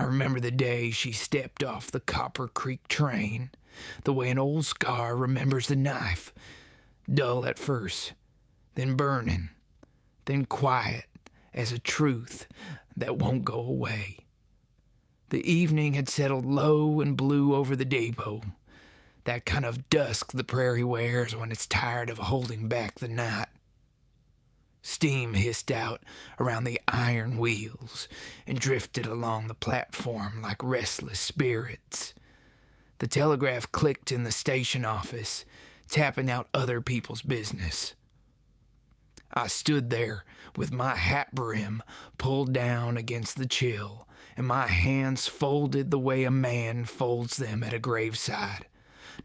remember the day she stepped off the Copper Creek train, the way an old scar remembers the knife, dull at first, then burning, then quiet as a truth that won't go away. The evening had settled low and blue over the depot, that kind of dusk the prairie wears when it's tired of holding back the night. Steam hissed out around the iron wheels and drifted along the platform like restless spirits. The telegraph clicked in the station office, tapping out other people's business. I stood there with my hat brim pulled down against the chill and my hands folded the way a man folds them at a graveside,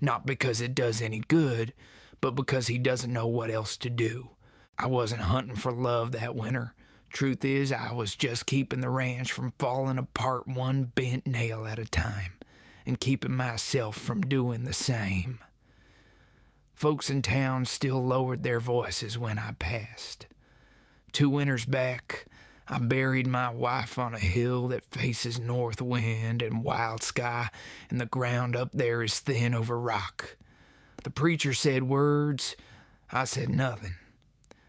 not because it does any good, but because he doesn't know what else to do. I wasn't hunting for love that winter. Truth is, I was just keeping the ranch from falling apart one bent nail at a time and keeping myself from doing the same. Folks in town still lowered their voices when I passed. 2 winters back, I buried my wife on a hill that faces north wind and wild sky, and the ground up there is thin over rock. The preacher said words, I said nothing.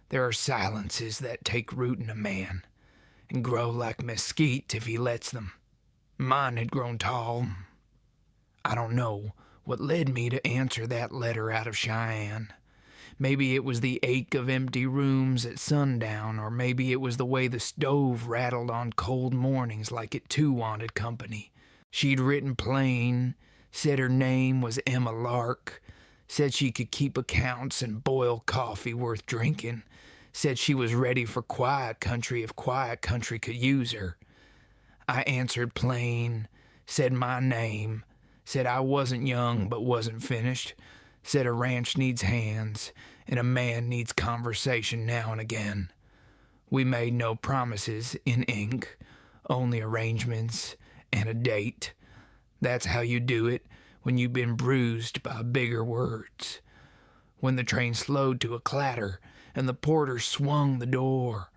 There are silences that take root in a man and grow like mesquite if he lets them. Mine had grown tall. I don't know what led me to answer that letter out of Cheyenne. Maybe it was the ache of empty rooms at sundown, or maybe it was the way the stove rattled on cold mornings like it too wanted company. She'd written plain, said her name was Emma Lark, said she could keep accounts and boil coffee worth drinking, said she was ready for quiet country if quiet country could use her. I answered plain, said my name, said I wasn't young but wasn't finished, said a ranch needs hands and a man needs conversation now and again. We made no promises in ink, only arrangements and a date. That's how you do it when you've been bruised by bigger words. When the train slowed to a clatter and the porter swung the door,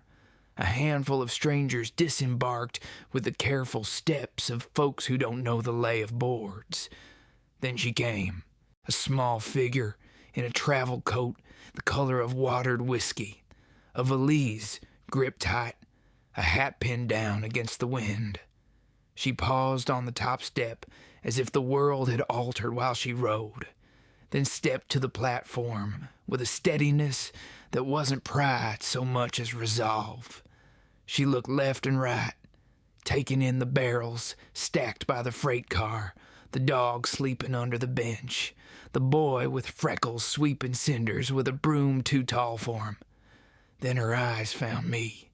a handful of strangers disembarked with the careful steps of folks who don't know the lay of boards. Then she came, a small figure in a travel coat the color of watered whiskey, a valise gripped tight, a hat pinned down against the wind. She paused on the top step as if the world had altered while she rode, then stepped to the platform with a steadiness that wasn't pride so much as resolve. She looked left and right, taking in the barrels stacked by the freight car, the dog sleeping under the bench, the boy with freckles sweeping cinders with a broom too tall for him. Then her eyes found me.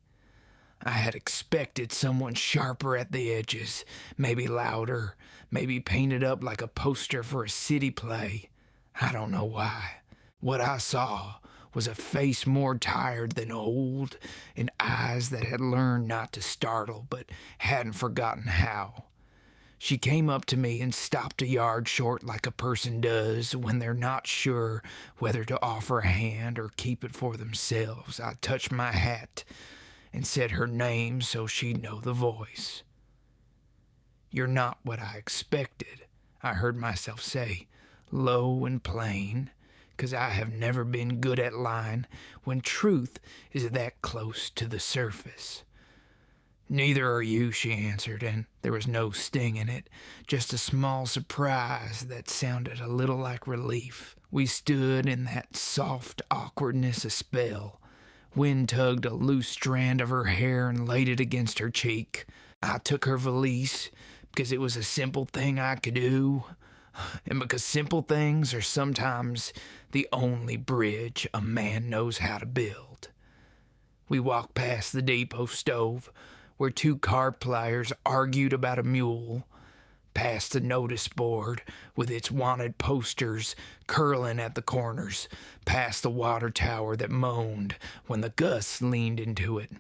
I had expected someone sharper at the edges, maybe louder, maybe painted up like a poster for a city play. I don't know why. What I saw was a face more tired than old, and eyes that had learned not to startle but hadn't forgotten how. She came up to me and stopped a yard short like a person does when they're not sure whether to offer a hand or keep it for themselves. I touched my hat and said her name so she'd know the voice. "You're not what I expected," I heard myself say, low and plain, 'cause I have never been good at lying when truth is that close to the surface. "Neither are you," she answered, and there was no sting in it, just a small surprise that sounded a little like relief. We stood in that soft awkwardness a spell. Wind tugged a loose strand of her hair and laid it against her cheek. I took her valise because it was a simple thing I could do, and because simple things are sometimes the only bridge a man knows how to build. We walked past the depot stove, where 2 card pliers argued about a mule, past the notice board with its wanted posters curling at the corners, past the water tower that moaned when the gusts leaned into it.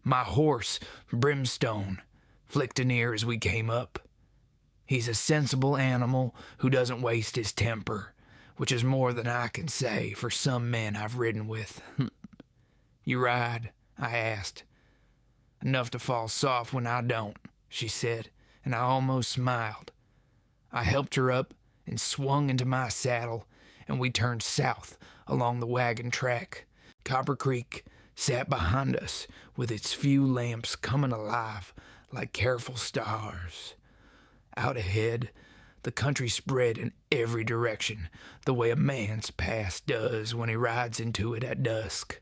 My horse, Brimstone, flicked an ear as we came up. He's a sensible animal who doesn't waste his temper, which is more than I can say for some men I've ridden with. "You ride?" I asked. "Enough to fall soft when I don't," she said, and I almost smiled. I helped her up and swung into my saddle, and we turned south along the wagon track. Copper Creek sat behind us with its few lamps coming alive like careful stars. Out ahead, the country spread in every direction, the way a man's past does when he rides into it at dusk.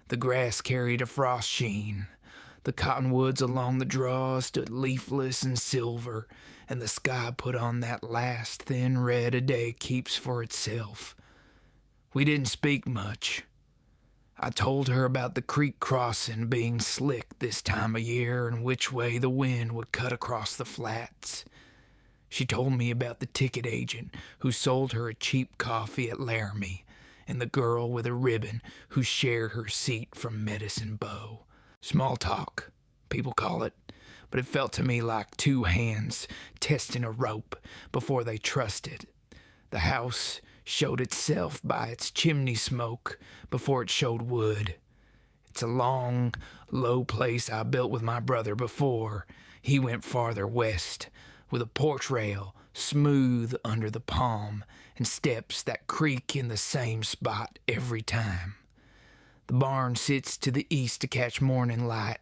The grass carried a frost sheen. The cottonwoods along the draw stood leafless and silver, and the sky put on that last thin red a day keeps for itself. We didn't speak much. I told her about the creek crossing being slick this time of year and which way the wind would cut across the flats. She told me about the ticket agent who sold her a cheap coffee at Laramie and the girl with a ribbon who shared her seat from Medicine Bow. Small talk, people call it, but it felt to me like two hands testing a rope before they trusted. The house showed itself by its chimney smoke before it showed wood. It's a long, low place I built with my brother before he went farther west, with a porch rail smooth under the palm and steps that creak in the same spot every time. The barn sits to the east to catch morning light,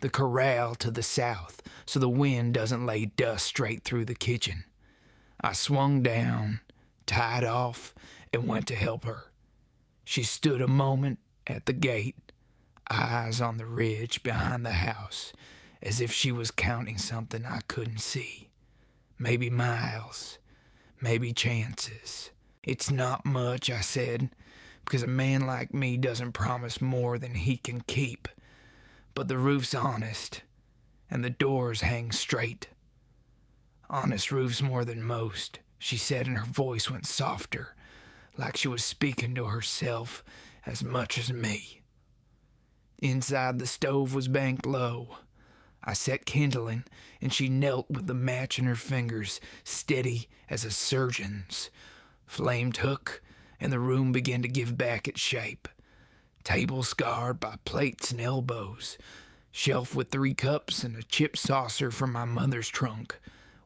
the corral to the south so the wind doesn't lay dust straight through the kitchen. I swung down, tied off, and went to help her. She stood a moment at the gate, eyes on the ridge behind the house, as if she was counting something I couldn't see. Maybe miles, maybe chances. It's not much, I said, because a man like me doesn't promise more than he can keep. But the roof's honest, and the doors hang straight. Honest roofs more than most, she said, and her voice went softer, like she was speaking to herself as much as me. Inside the stove was banked low. I set kindling, and she knelt with the match in her fingers, steady as a surgeon's. Flame took, and the room began to give back its shape. Table scarred by plates and elbows. Shelf with 3 cups and a chip saucer from my mother's trunk.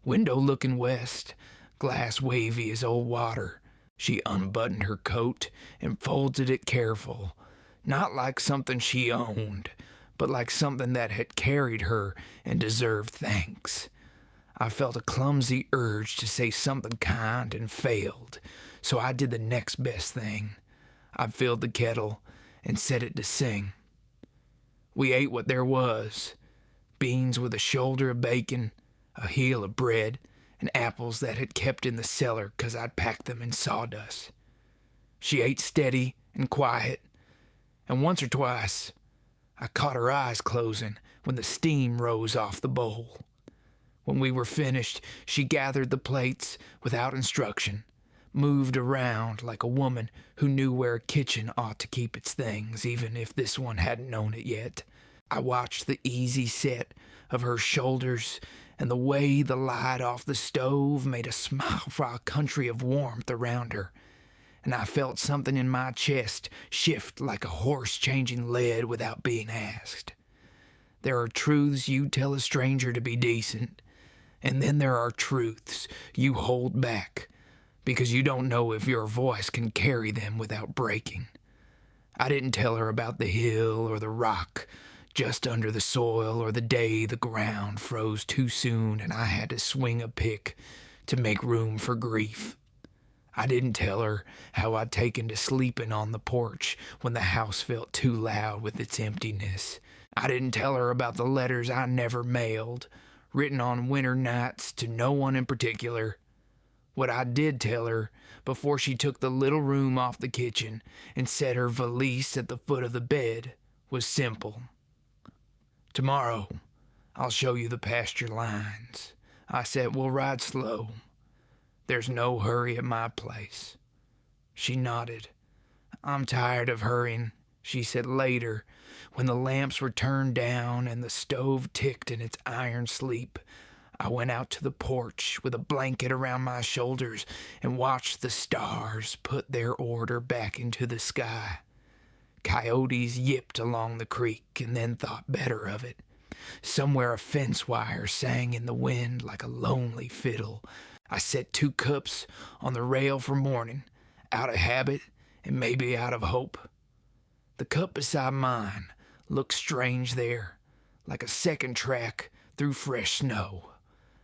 Window looking west, glass wavy as old water. She unbuttoned her coat and folded it careful, not like something she owned, but like something that had carried her and deserved thanks. I felt a clumsy urge to say something kind and failed, so I did the next best thing. I filled the kettle and set it to sing. We ate what there was, beans with a shoulder of bacon, a heel of bread, and apples that had kept in the cellar 'cause I'd packed them in sawdust. She ate steady and quiet, and once or twice I caught her eyes closing when the steam rose off the bowl. When we were finished, she gathered the plates without instruction, moved around like a woman who knew where a kitchen ought to keep its things, even if this one hadn't known it yet. I watched the easy set of her shoulders and the way the light off the stove made a smile for a country of warmth around her, and I felt something in my chest shift like a horse changing lead without being asked. There are truths you tell a stranger to be decent, and then there are truths you hold back because you don't know if your voice can carry them without breaking. I didn't tell her about the hill or the rock just under the soil or the day the ground froze too soon and I had to swing a pick to make room for grief. I didn't tell her how I'd taken to sleeping on the porch when the house felt too loud with its emptiness. I didn't tell her about the letters I never mailed, written on winter nights to no one in particular. What I did tell her before she took the little room off the kitchen and set her valise at the foot of the bed was simple. Tomorrow, I'll show you the pasture lines. I said, we'll ride slow. There's no hurry at my place. She nodded. I'm tired of hurrying, she said later, when the lamps were turned down and the stove ticked in its iron sleep. I went out to the porch with a blanket around my shoulders and watched the stars put their order back into the sky. Coyotes yipped along the creek and then thought better of it. Somewhere a fence wire sang in the wind like a lonely fiddle. I set 2 cups on the rail for morning, out of habit and maybe out of hope. The cup beside mine looked strange there, like a second track through fresh snow.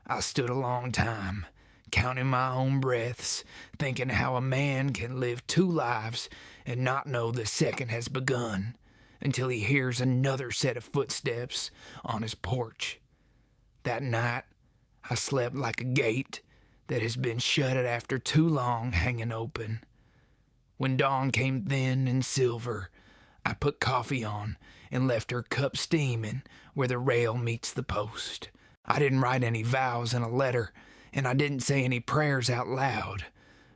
I stood a long time, counting my own breaths, thinking how a man can live 2 lives and not know the second has begun until he hears another set of footsteps on his porch. That night, I slept like a gate that has been shut after too long hanging open. When dawn came thin and silver, I put coffee on and left her cup steaming where the rail meets the post. I didn't write any vows in a letter, and I didn't say any prayers out loud.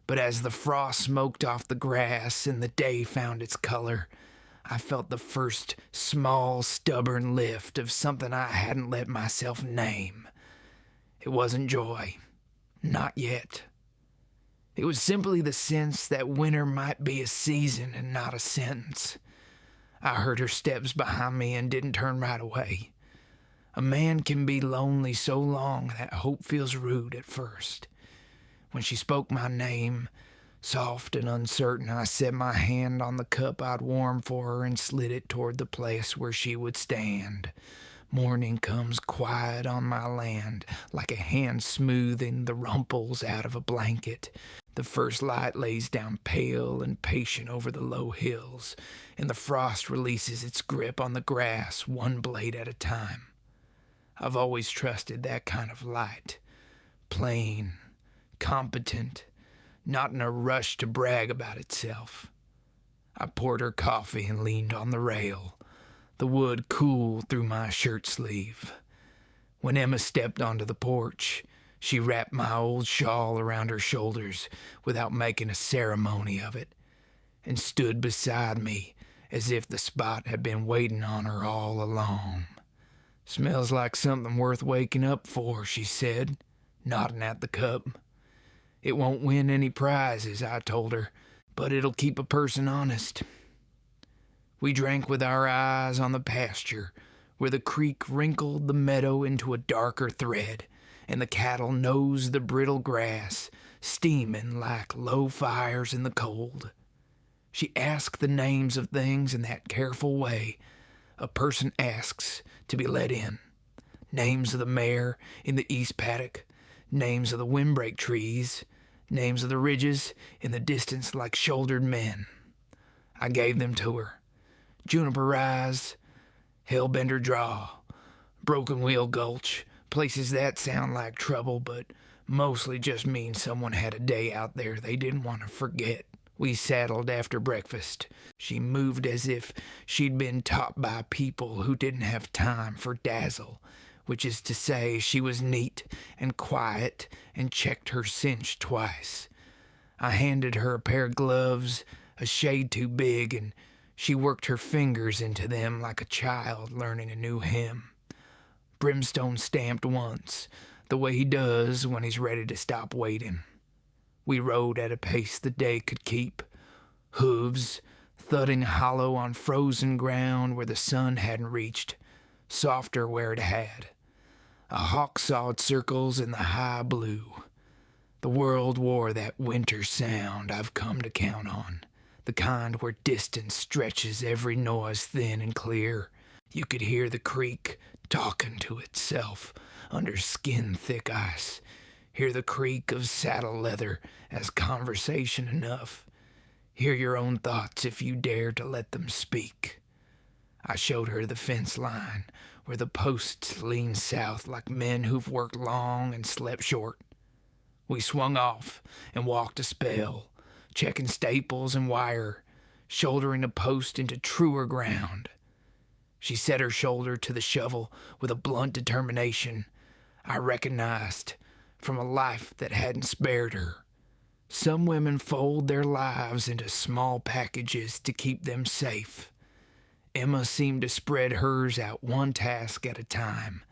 But as the frost smoked off the grass and the day found its color, I felt the first small, stubborn lift of something I hadn't let myself name. It wasn't joy. Not yet. It was simply the sense that winter might be a season and not a sentence. I heard her steps behind me and didn't turn right away. A man can be lonely so long that hope feels rude at first. When she spoke my name, soft and uncertain, I set my hand on the cup I'd warmed for her and slid it toward the place where she would stand. Morning comes quiet on my land, like a hand smoothing the rumples out of a blanket. The first light lays down pale and patient over the low hills, and the frost releases its grip on the grass, one blade at a time. I've always trusted that kind of light. Plain, competent, not in a rush to brag about itself. I poured her coffee and leaned on the rail. The wood cooled through my shirt sleeve. When Emma stepped onto the porch, she wrapped my old shawl around her shoulders without making a ceremony of it, and stood beside me as if the spot had been waiting on her all along. "Smells like something worth waking up for," she said, nodding at the cup. "It won't win any prizes," I told her, "but it'll keep a person honest." We drank with our eyes on the pasture, where the creek wrinkled the meadow into a darker thread, and the cattle nosed the brittle grass, steaming like low fires in the cold. She asked the names of things in that careful way a person asks to be let in. Names of the mare in the east paddock, names of the windbreak trees, names of the ridges in the distance like shouldered men. I gave them to her. Juniper Rise, Hellbender Draw, Broken Wheel Gulch, places that sound like trouble, but mostly just mean someone had a day out there they didn't want to forget. We saddled after breakfast. She moved as if she'd been taught by people who didn't have time for dazzle, which is to say she was neat and quiet and checked her cinch twice. I handed her a pair of gloves, a shade too big, and she worked her fingers into them like a child learning a new hymn. Brimstone stamped once, the way he does when he's ready to stop waiting. We rode at a pace the day could keep, hooves thudding hollow on frozen ground where the sun hadn't reached, softer where it had. A hawk sawed circles in the high blue. The world wore that winter sound I've come to count on, the kind where distance stretches every noise thin and clear. You could hear the creek talking to itself under skin-thick ice, hear the creak of saddle leather as conversation enough, hear your own thoughts if you dare to let them speak. I showed her the fence line where the posts lean south like men who've worked long and slept short. We swung off and walked a spell, checking staples and wire, shouldering a post into truer ground. She set her shoulder to the shovel with a blunt determination I recognized from a life that hadn't spared her. Some women fold their lives into small packages to keep them safe. Emma seemed to spread hers out one task at a time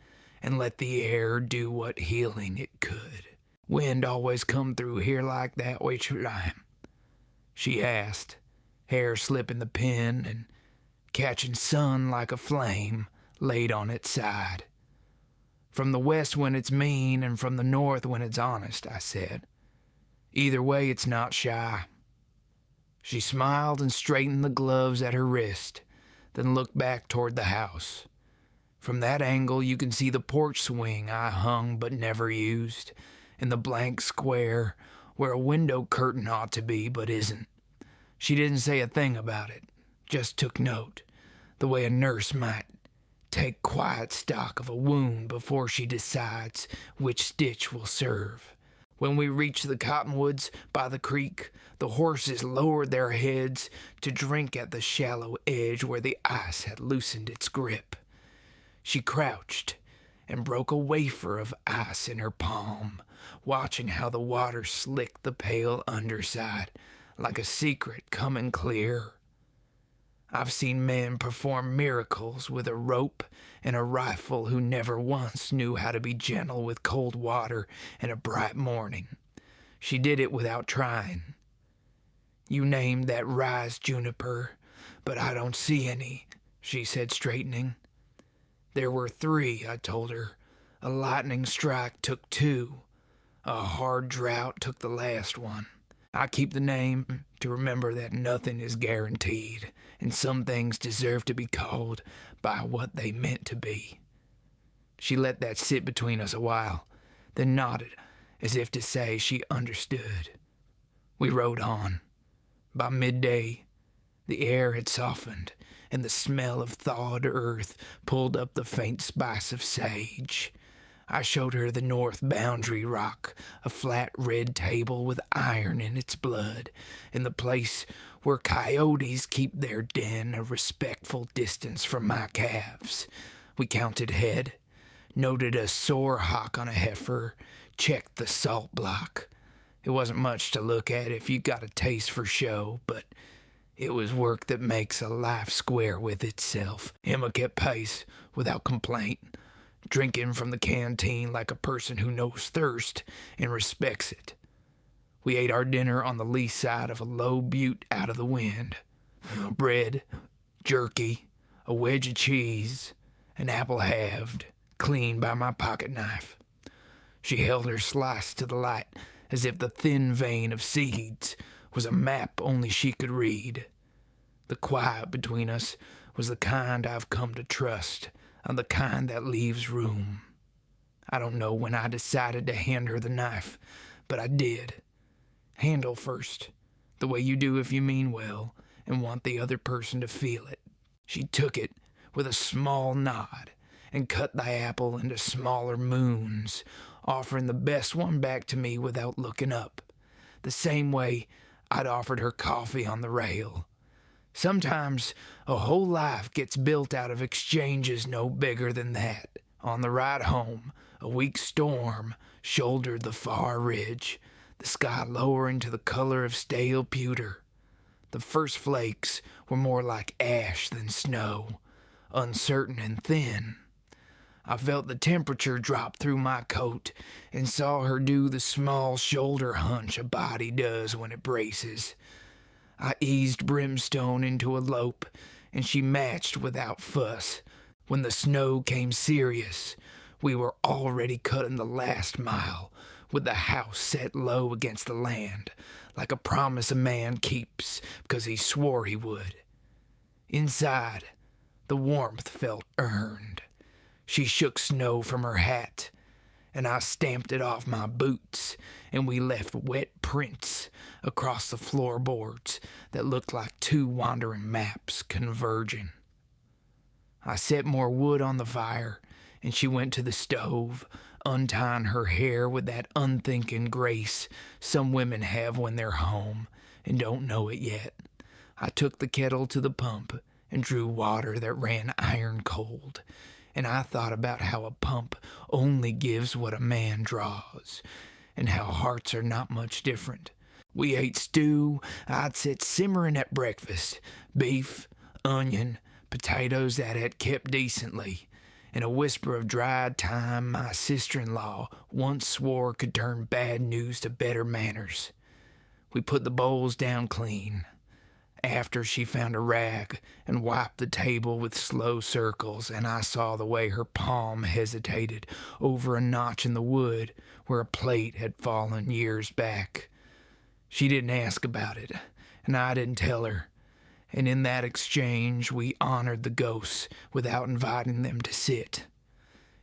and let the air do what healing it could. "Wind always come through here like that way time?" she asked, hair slipping the pen and catching sun like a flame, laid on its side. From the west when it's mean, and from the north when it's honest, I said. Either way, it's not shy. She smiled and straightened the gloves at her wrist, then looked back toward the house. From that angle, you can see the porch swing I hung but never used, and the blank square where a window curtain ought to be but isn't. She didn't say a thing about it, just took note, the way a nurse might take quiet stock of a wound before she decides which stitch will serve. When we reached the cottonwoods by the creek, the horses lowered their heads to drink at the shallow edge where the ice had loosened its grip. She crouched and broke a wafer of ice in her palm, watching how the water slicked the pale underside like a secret coming clear. I've seen men perform miracles with a rope and a rifle who never once knew how to be gentle with cold water in a bright morning. She did it without trying. You named that rise juniper, but I don't see any, she said, straightening. There were 3, I told her. A lightning strike took 2. A hard drought took the last one. I keep the name to remember that nothing is guaranteed, and some things deserve to be called by what they meant to be. She let that sit between us a while, then nodded, as if to say she understood. We rode on. By midday, the air had softened, and the smell of thawed earth pulled up the faint spice of sage. I showed her the north boundary rock, a flat red table with iron in its blood, and the place where coyotes keep their den a respectful distance from my calves. We counted head, noted a sore hock on a heifer, checked the salt block. It wasn't much to look at if you got a taste for show, but it was work that makes a life square with itself. Emma kept pace without complaint, drinking from the canteen like a person who knows thirst and respects it. We ate our dinner on the lee side of a low butte out of the wind. Bread, jerky, a wedge of cheese, an apple halved, clean by my pocket knife. She held her slice to the light as if the thin vein of seeds was a map only she could read. The quiet between us was the kind I've come to trust, and the kind that leaves room. I don't know when I decided to hand her the knife, but I did. Handle first, the way you do if you mean well and want the other person to feel it. She took it with a small nod and cut the apple into smaller moons, offering the best one back to me without looking up, the same way I'd offered her coffee on the rail. Sometimes a whole life gets built out of exchanges no bigger than that. On the ride home, a weak storm shouldered the far ridge, the sky lowering to the color of stale pewter. The first flakes were more like ash than snow, uncertain and thin. I felt the temperature drop through my coat and saw her do the small shoulder hunch a body does when it braces. I eased Brimstone into a lope, and she matched without fuss. When the snow came serious, we were already cutting the last mile, with the house set low against the land, like a promise a man keeps because he swore he would. Inside, the warmth felt earned. She shook snow from her hat, and I stamped it off my boots, and we left wet prints across the floorboards that looked like 2 wandering maps converging. I set more wood on the fire, and she went to the stove, untying her hair with that unthinking grace some women have when they're home and don't know it yet. I took the kettle to the pump and drew water that ran iron cold, and I thought about how a pump only gives what a man draws, and how hearts are not much different. We ate stew I'd set simmering at breakfast, beef, onion, potatoes that had kept decently, and a whisper of dried thyme my sister-in-law once swore could turn bad news to better manners. We put the bowls down clean. After she found a rag and wiped the table with slow circles, and I saw the way her palm hesitated over a notch in the wood where a plate had fallen years back. She didn't ask about it, and I didn't tell her. And in that exchange, we honored the ghosts without inviting them to sit.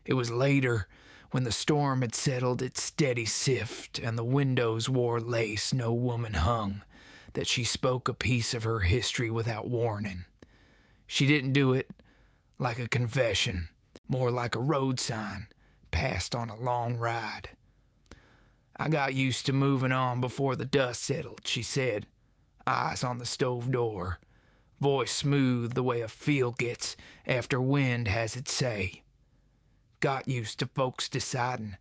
It was later, when the storm had settled its steady sift and the windows wore lace no woman hung, that she spoke a piece of her history without warning. She didn't do it like a confession, more like a road sign passed on a long ride. I got used to moving on before the dust settled, she said, eyes on the stove door, voice smooth the way a field gets after wind has its say. Got used to folks deciding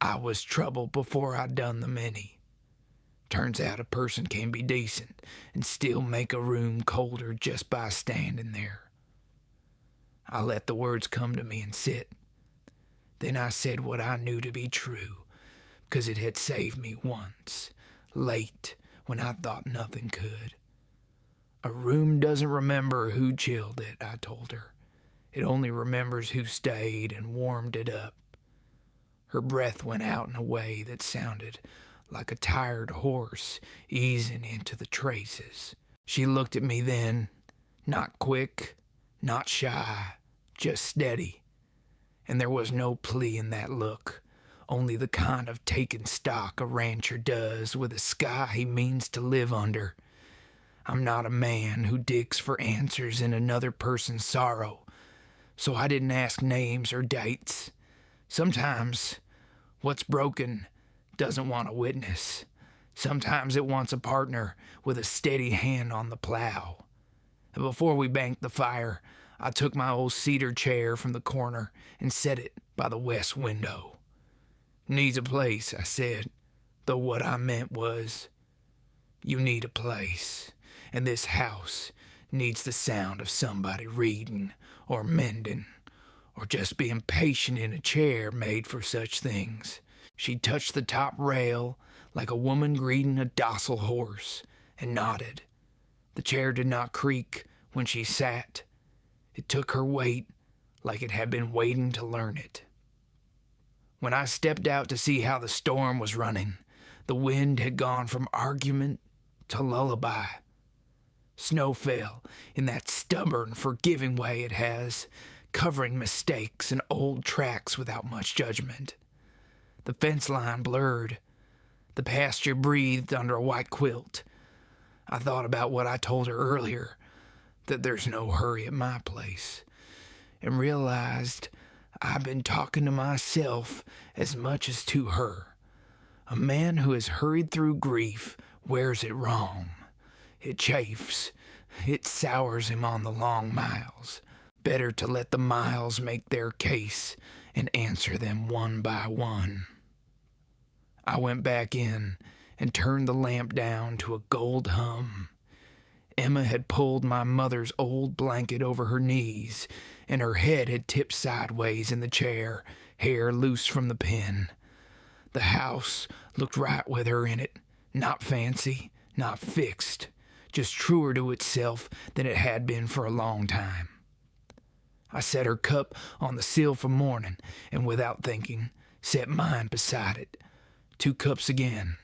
I was trouble before I'd done them any. Turns out a person can be decent and still make a room colder just by standing there. I let the words come to me and sit. Then I said what I knew to be true, because it had saved me once, late, when I thought nothing could. A room doesn't remember who chilled it, I told her. It only remembers who stayed and warmed it up. Her breath went out in a way that sounded like a tired horse easing into the traces. She looked at me then, not quick, not shy, just steady. And there was no plea in that look, only the kind of taking stock a rancher does with a sky he means to live under. I'm not a man who digs for answers in another person's sorrow, so I didn't ask names or dates. Sometimes what's broken doesn't want a witness. Sometimes it wants a partner with a steady hand on the plow. And before we banked the fire, I took my old cedar chair from the corner and set it by the west window. Needs a place, I said, though what I meant was, you need a place, and this house needs the sound of somebody reading or mending or just being patient in a chair made for such things. She touched the top rail like a woman greeting a docile horse and nodded. The chair did not creak when she sat. It took her weight like it had been waiting to learn it. When I stepped out to see how the storm was running, the wind had gone from argument to lullaby. Snow fell in that stubborn, forgiving way it has, covering mistakes and old tracks without much judgment. The fence line blurred. The pasture breathed under a white quilt. I thought about what I told her earlier, that there's no hurry at my place, and realized I've been talking to myself as much as to her. A man who has hurried through grief wears it wrong. It chafes. It sours him on the long miles. Better to let the miles make their case and answer them one by one. I went back in and turned the lamp down to a gold hum. Emma had pulled my mother's old blanket over her knees, and her head had tipped sideways in the chair, hair loose from the pin. The house looked right with her in it, not fancy, not fixed, just truer to itself than it had been for a long time. I set her cup on the sill for morning, and without thinking, set mine beside it. 2 cups again.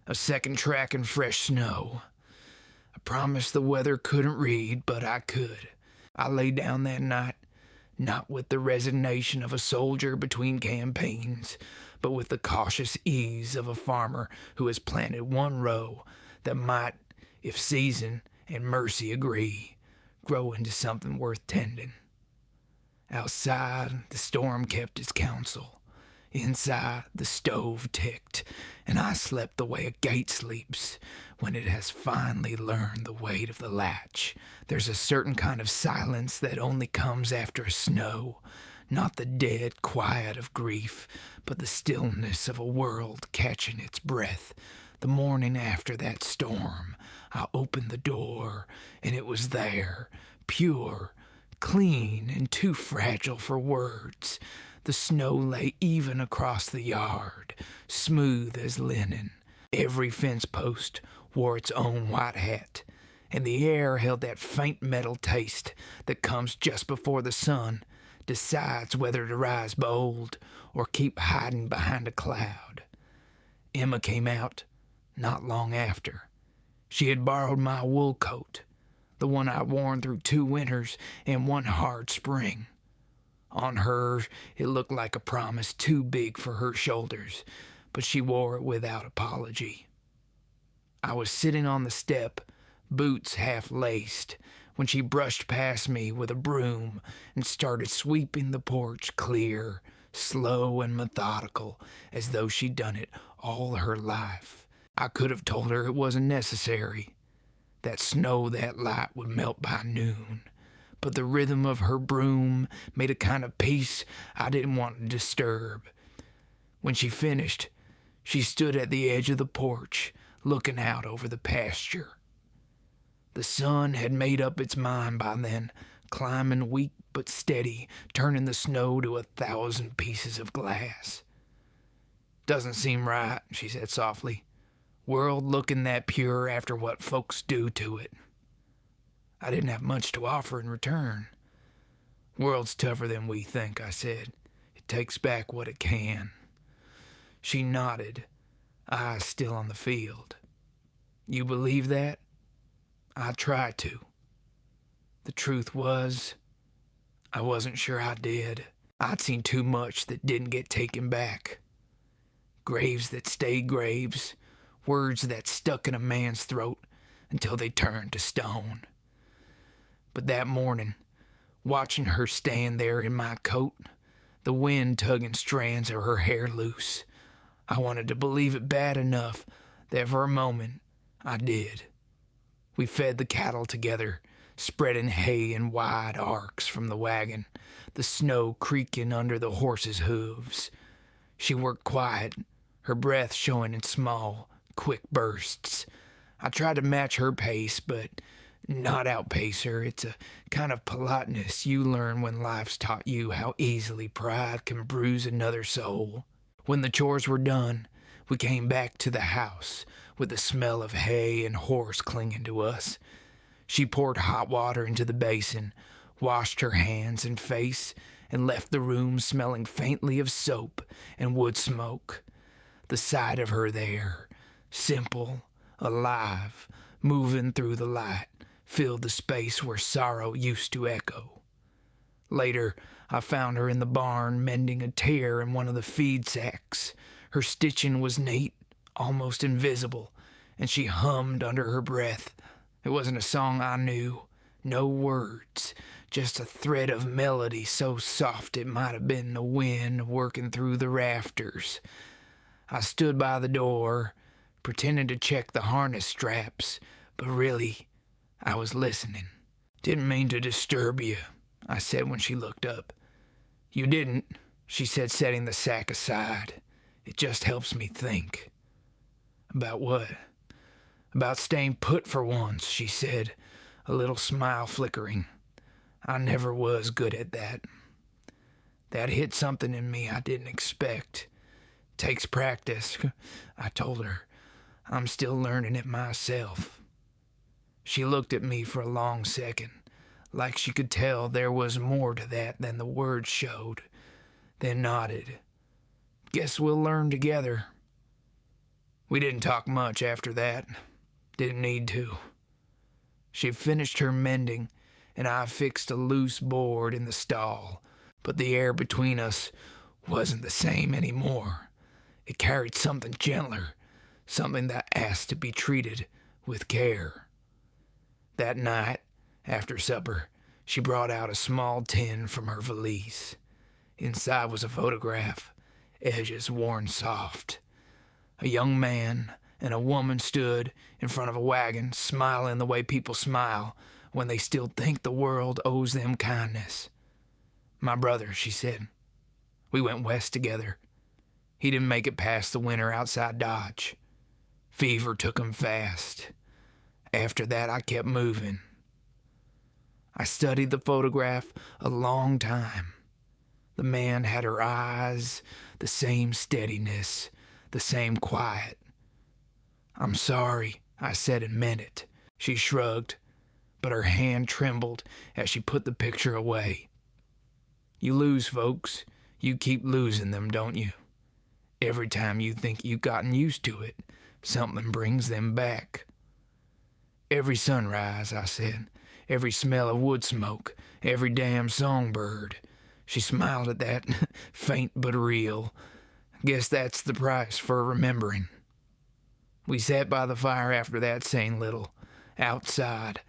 A second track in fresh snow. I promised the weather couldn't read, but I could. I lay down that night, not with the resignation of a soldier between campaigns, but with the cautious ease of a farmer who has planted one row that might, if season and mercy agree, grow into something worth tending. Outside, the storm kept its counsel. Inside, the stove ticked, and I slept the way a gate sleeps when it has finally learned the weight of the latch. There's a certain kind of silence that only comes after a snow, not the dead quiet of grief, but the stillness of a world catching its breath. The morning after that storm, I opened the door, and it was there, pure, clean, and too fragile for words. The snow lay even across the yard, smooth as linen. Every fence post wore its own white hat, and the air held that faint metal taste that comes just before the sun decides whether to rise bold or keep hiding behind a cloud. Emma came out not long after. She had borrowed my wool coat, the one I'd worn through 2 winters and 1 hard spring. On her, it looked like a promise too big for her shoulders, but she wore it without apology. I was sitting on the step, boots half laced, when she brushed past me with a broom and started sweeping the porch clear, slow and methodical, as though she'd done it all her life. I could have told her it wasn't necessary, that snow that light would melt by noon, but the rhythm of her broom made a kind of peace I didn't want to disturb. When she finished, she stood at the edge of the porch, looking out over the pasture. The sun had made up its mind by then, climbing weak but steady, turning the snow to 1,000 pieces of glass. "Doesn't seem right," she said softly. "World looking that pure after what folks do to it." I didn't have much to offer in return. "World's tougher than we think," I said. "It takes back what it can." She nodded, eyes still on the field. "You believe that?" I tried to. The truth was, I wasn't sure I did. I'd seen too much that didn't get taken back. Graves that stayed graves, words that stuck in a man's throat until they turned to stone. But that morning, watching her stand there in my coat, the wind tugging strands of her hair loose, I wanted to believe it bad enough that for a moment I did. We fed the cattle together, spreading hay in wide arcs from the wagon, the snow creaking under the horses' hooves. She worked quiet, her breath showing in small, quick bursts. I tried to match her pace, but not outpace her. It's a kind of politeness you learn when life's taught you how easily pride can bruise another soul. When the chores were done, we came back to the house with the smell of hay and horse clinging to us. She poured hot water into the basin, washed her hands and face, and left the room smelling faintly of soap and wood smoke. The sight of her there, simple, alive, moving through the light, filled the space where sorrow used to echo. Later, I found her in the barn mending a tear in one of the feed sacks. Her stitching was neat, almost invisible, and she hummed under her breath. It wasn't a song I knew, no words, just a thread of melody so soft it might have been the wind working through the rafters. I stood by the door, pretending to check the harness straps, but really, I was listening. "Didn't mean to disturb you," I said when she looked up. "You didn't," she said, setting the sack aside. "It just helps me think." "About what?" "About staying put for once," she said, a little smile flickering. "I never was good at that. That hit something in me I didn't expect. Takes practice," I told her. "I'm still learning it myself." She looked at me for a long second, like she could tell there was more to that than the words showed, then nodded. "Guess we'll learn together." We didn't talk much after that. Didn't need to. She finished her mending, and I fixed a loose board in the stall, but the air between us wasn't the same anymore. It carried something gentler, something that asked to be treated with care. That night, after supper, she brought out a small tin from her valise. Inside was a photograph, edges worn soft. A young man and a woman stood in front of a wagon, smiling the way people smile when they still think the world owes them kindness. "My brother," she said. "We went west together. He didn't make it past the winter outside Dodge. Fever took him fast. After that, I kept moving." I studied the photograph a long time. The man had her eyes, the same steadiness, the same quiet. "I'm sorry," I said and meant it. She shrugged. but her hand trembled as she put the picture away. You lose folks. You keep losing them, don't you? Every time you think you've gotten used to it, something brings them back. Every sunrise, I said. Every smell of wood smoke. Every damn songbird. She smiled at that, faint but real. Guess that's the price for remembering. We sat by the fire after that, saying little. Outside,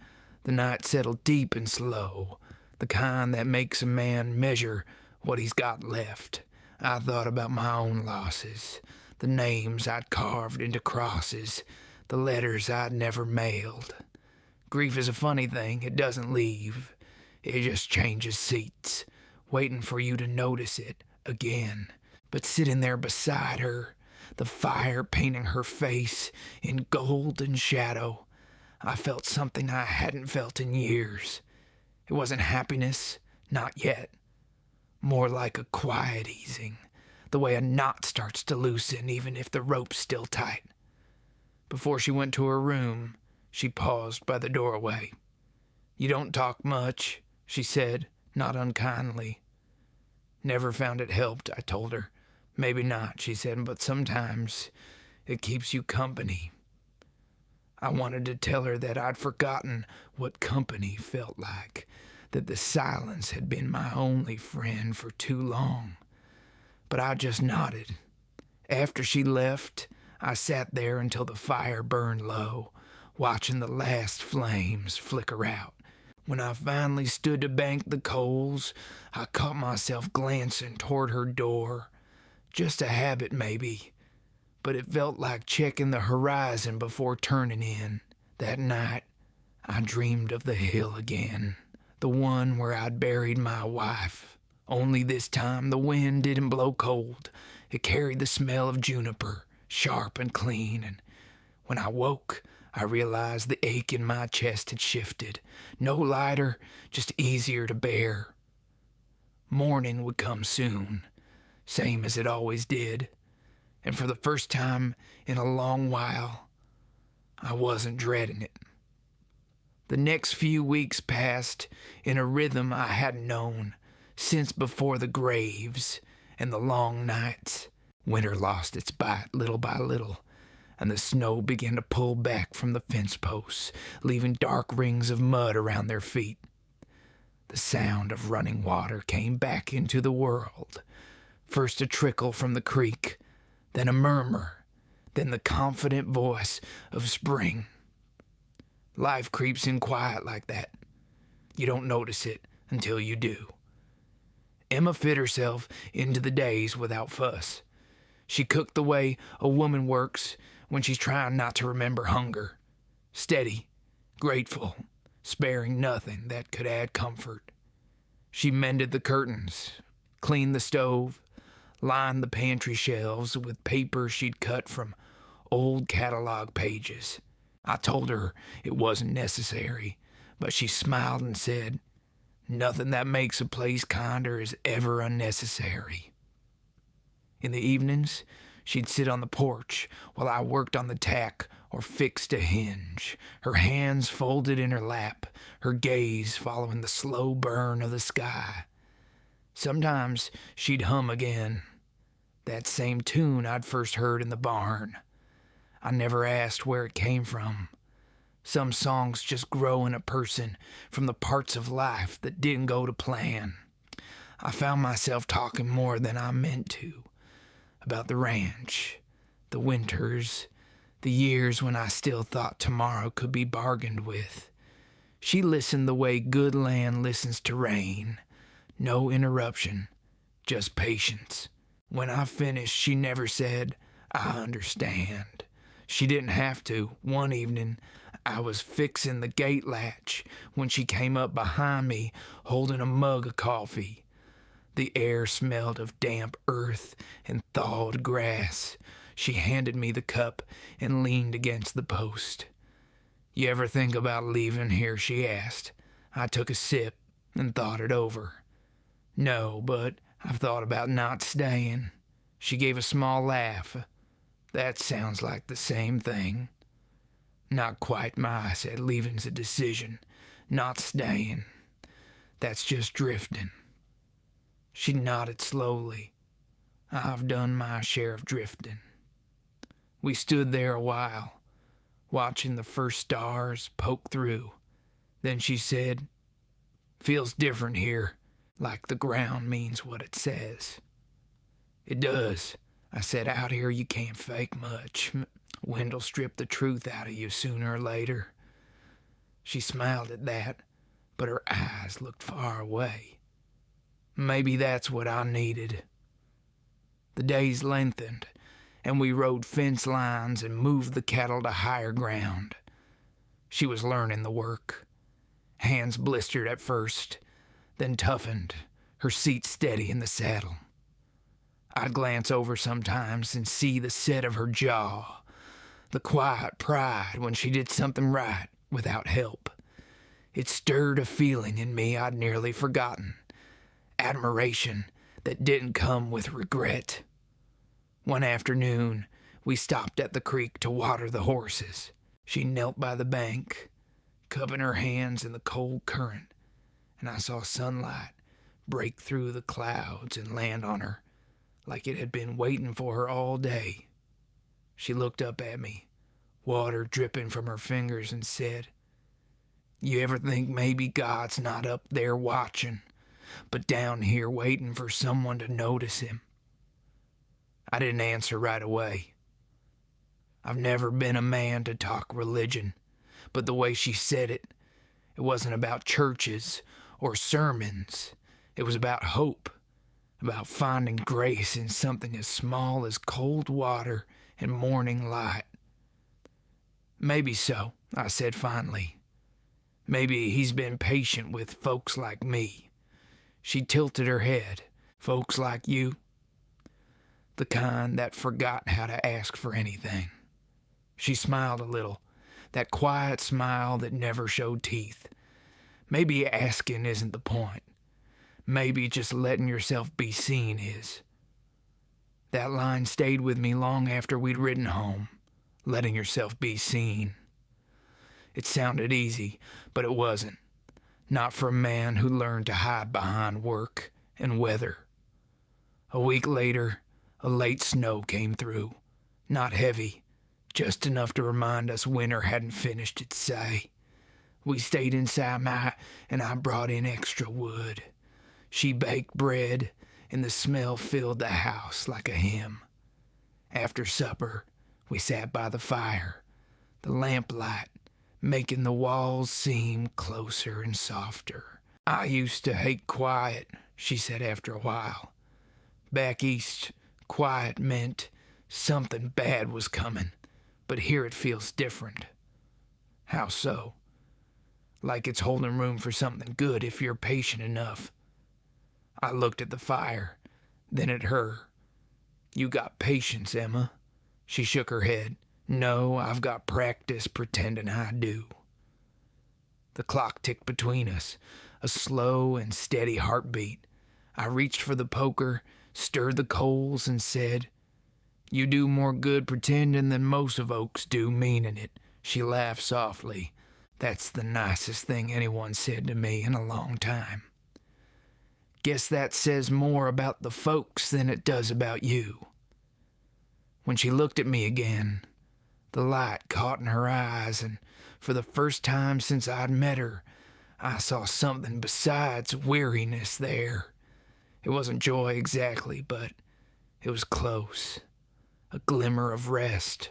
the night settled deep and slow, the kind that makes a man measure what he's got left. I thought about my own losses, the names I'd carved into crosses, the letters I'd never mailed. Grief is a funny thing. It doesn't leave. It just changes seats, waiting for you to notice it again. But sitting there beside her, the fire painting her face in golden shadow, I felt something I hadn't felt in years. It wasn't happiness, not yet. More like a quiet easing, the way a knot starts to loosen even if the rope's still tight. Before she went to her room, she paused by the doorway. "You don't talk much," she said, not unkindly. "Never found it helped," I told her. "Maybe not," she said, "but sometimes it keeps you company." I wanted to tell her that I'd forgotten what company felt like, that the silence had been my only friend for too long. But I just nodded. After she left, I sat there until the fire burned low, watching the last flames flicker out. When I finally stood to bank the coals, I caught myself glancing toward her door. Just a habit, maybe, but it felt like checking the horizon before turning in. That night, I dreamed of the hill again, the one where I'd buried my wife. Only this time the wind didn't blow cold. It carried the smell of juniper, sharp and clean, and when I woke, I realized the ache in my chest had shifted. No lighter, just easier to bear. Morning would come soon, same as it always did, and for the first time in a long while, I wasn't dreading it. The next few weeks passed in a rhythm I hadn't known since before the graves and the long nights. Winter lost its bite little by little, and the snow began to pull back from the fence posts, leaving dark rings of mud around their feet. The sound of running water came back into the world. First a trickle from the creek, then a murmur, then the confident voice of spring. Life creeps in quiet like that. You don't notice it until you do. Emma fit herself into the days without fuss. She cooked the way a woman works when she's trying not to remember hunger. Steady, grateful, sparing nothing that could add comfort. She mended the curtains, cleaned the stove, lined the pantry shelves with paper she'd cut from old catalog pages. I told her it wasn't necessary, but she smiled and said, "Nothing that makes a place kinder is ever unnecessary." In the evenings, she'd sit on the porch while I worked on the tack or fixed a hinge, her hands folded in her lap, her gaze following the slow burn of the sky. Sometimes she'd hum again, that same tune I'd first heard in the barn. I never asked where it came from. Some songs just grow in a person from the parts of life that didn't go to plan. I found myself talking more than I meant to, about the ranch, the winters, the years when I still thought tomorrow could be bargained with. She listened the way good land listens to rain. No interruption, just patience. When I finished, she never said, "I understand." She didn't have to. One evening, I was fixing the gate latch when she came up behind me holding a mug of coffee. The air smelled of damp earth and thawed grass. She handed me the cup and leaned against the post. "You ever think about leaving here?" she asked. I took a sip and thought it over. "No, but I've thought about not staying." She gave a small laugh. "That sounds like the same thing." "Not quite, Ma," I said. "Leaving's a decision, Not staying. That's just drifting. She nodded slowly. I've done my share of drifting. We stood there a while, watching the first stars poke through. Then she said, "Feels different here, like the ground means what it says." "It does," I said. "Out here you can't fake much. Wind'll strip the truth out of you sooner or later." She smiled at that, but her eyes looked far away. Maybe that's what I needed. The days lengthened, and we rode fence lines and moved the cattle to higher ground. She was learning the work. Hands blistered at first, then toughened, her seat steady in the saddle. I'd glance over sometimes and see the set of her jaw, the quiet pride when she did something right without help. It stirred a feeling in me I'd nearly forgotten, admiration that didn't come with regret. One afternoon, we stopped at the creek to water the horses. She knelt by the bank, cupping her hands in the cold current, and I saw sunlight break through the clouds and land on her like it had been waiting for her all day. She looked up at me, water dripping from her fingers, and said, "You ever think maybe God's not up there watching, but down here waiting for someone to notice him?" I didn't answer right away. I've never been a man to talk religion, but the way she said it wasn't about churches or sermons. It was about hope, about finding grace in something as small as cold water and morning light. "Maybe so," I said finally. "Maybe he's been patient with folks like me." She tilted her head. "Folks like you?" "The kind that forgot how to ask for anything." She smiled a little, that quiet smile that never showed teeth. "Maybe asking isn't the point. Maybe just letting yourself be seen is." That line stayed with me long after we'd ridden home. Letting yourself be seen. It sounded easy, but it wasn't. Not for a man who learned to hide behind work and weather. A week later, a late snow came through. Not heavy, just enough to remind us winter hadn't finished its say. We stayed inside and I brought in extra wood. She baked bread, and the smell filled the house like a hymn. After supper, we sat by the fire, the lamplight making the walls seem closer and softer. "I used to hate quiet," she said after a while. "Back east, quiet meant something bad was coming, but here it feels different." "How so?" "Like it's holding room for something good if you're patient enough." I looked at the fire, then at her. "You got patience, Emma." She shook her head. "No, I've got practice pretending I do." The clock ticked between us, a slow and steady heartbeat. I reached for the poker, stirred the coals, and said, "You do more good pretending than most of Oaks do meaning it." She laughed softly. "That's the nicest thing anyone said to me in a long time." "Guess that says more about the folks than it does about you." When she looked at me again, the light caught in her eyes, and for the first time since I'd met her, I saw something besides weariness there. It wasn't joy exactly, but it was close. A glimmer of rest,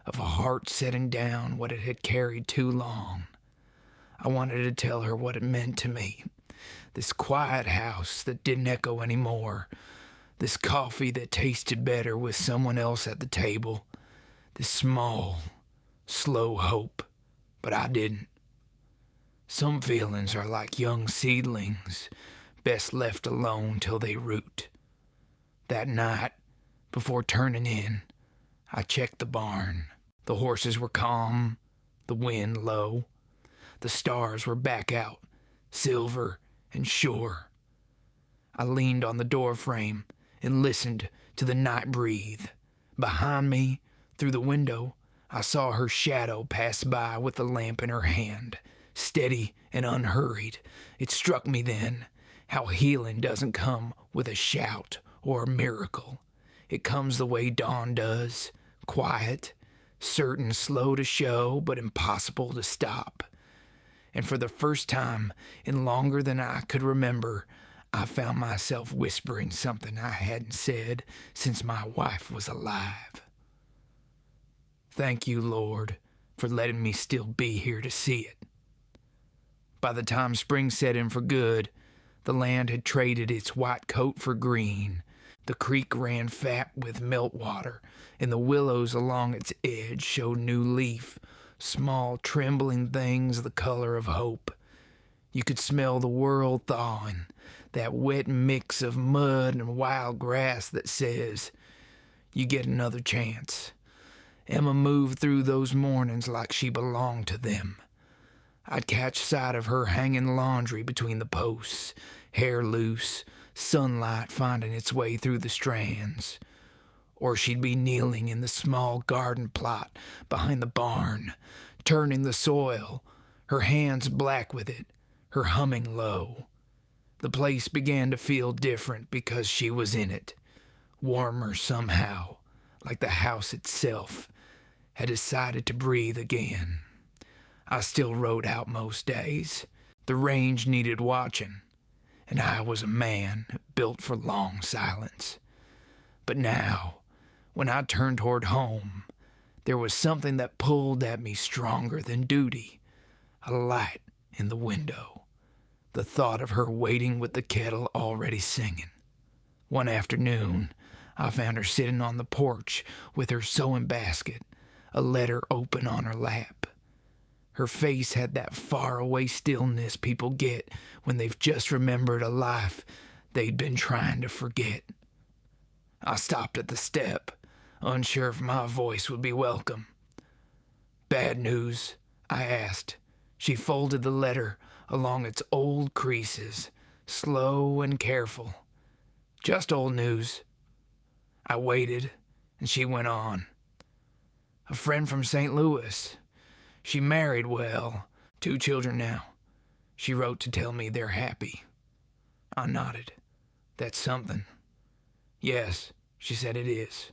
of a heart setting down what it had carried too long. I wanted to tell her what it meant to me. This quiet house that didn't echo anymore. This coffee that tasted better with someone else at the table. This small, slow hope. But I didn't. Some feelings are like young seedlings, best left alone till they root. That night, before turning in, I checked the barn. The horses were calm, the wind low. The stars were back out, silver and sure. I leaned on the door frame and listened to the night breathe. Behind me, through the window, I saw her shadow pass by with the lamp in her hand, steady and unhurried. It struck me then how healing doesn't come with a shout or a miracle. It comes the way dawn does, quiet, certain, slow to show, but impossible to stop. And for the first time in longer than I could remember, I found myself whispering something I hadn't said since my wife was alive. Thank you, Lord, for letting me still be here to see it. By the time spring set in for good, the land had traded its white coat for green. The creek ran fat with meltwater, and the willows along its edge showed new leaf, small trembling things the color of hope. You could smell the world thawing, that wet mix of mud and wild grass that says, you get another chance. Emma moved through those mornings like she belonged to them. I'd catch sight of her hanging laundry between the posts, hair loose, sunlight finding its way through the strands. Or she'd be kneeling in the small garden plot behind the barn, turning the soil, her hands black with it, her humming low. The place began to feel different because she was in it, warmer somehow, like the house itself had decided to breathe again. I still rode out most days. The range needed watching, and I was a man built for long silence. But now, when I turned toward home, there was something that pulled at me stronger than duty, a light in the window, the thought of her waiting with the kettle already singing. One afternoon, I found her sitting on the porch with her sewing basket, a letter open on her lap. Her face had that faraway stillness people get when they've just remembered a life they'd been trying to forget. I stopped at the step, unsure if my voice would be welcome. Bad news? I asked. She folded the letter along its old creases, slow and careful. Just old news. I waited, and she went on. A friend from St. Louis. She married well, 2 children now. She wrote to tell me they're happy. I nodded. That's something. Yes, she said it is.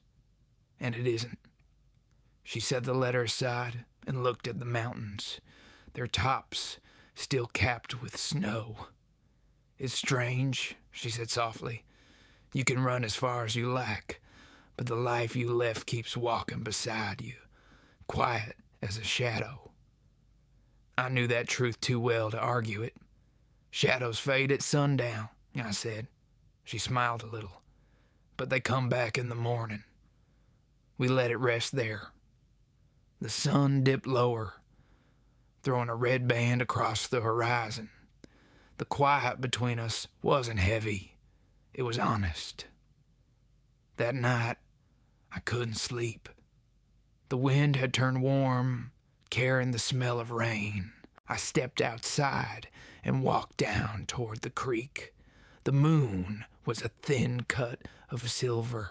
And it isn't. She set the letter aside and looked at the mountains, their tops still capped with snow. It's strange, she said softly. You can run as far as you like, but the life you left keeps walking beside you, quiet as a shadow. I knew that truth too well to argue it. Shadows fade at sundown, I said. She smiled a little. But they come back in the morning. We let it rest there. The sun dipped lower, throwing a red band across the horizon. The quiet between us wasn't heavy. It was honest. That night, I couldn't sleep. The wind had turned warm, carrying the smell of rain. I stepped outside and walked down toward the creek. The moon was a thin cut of silver.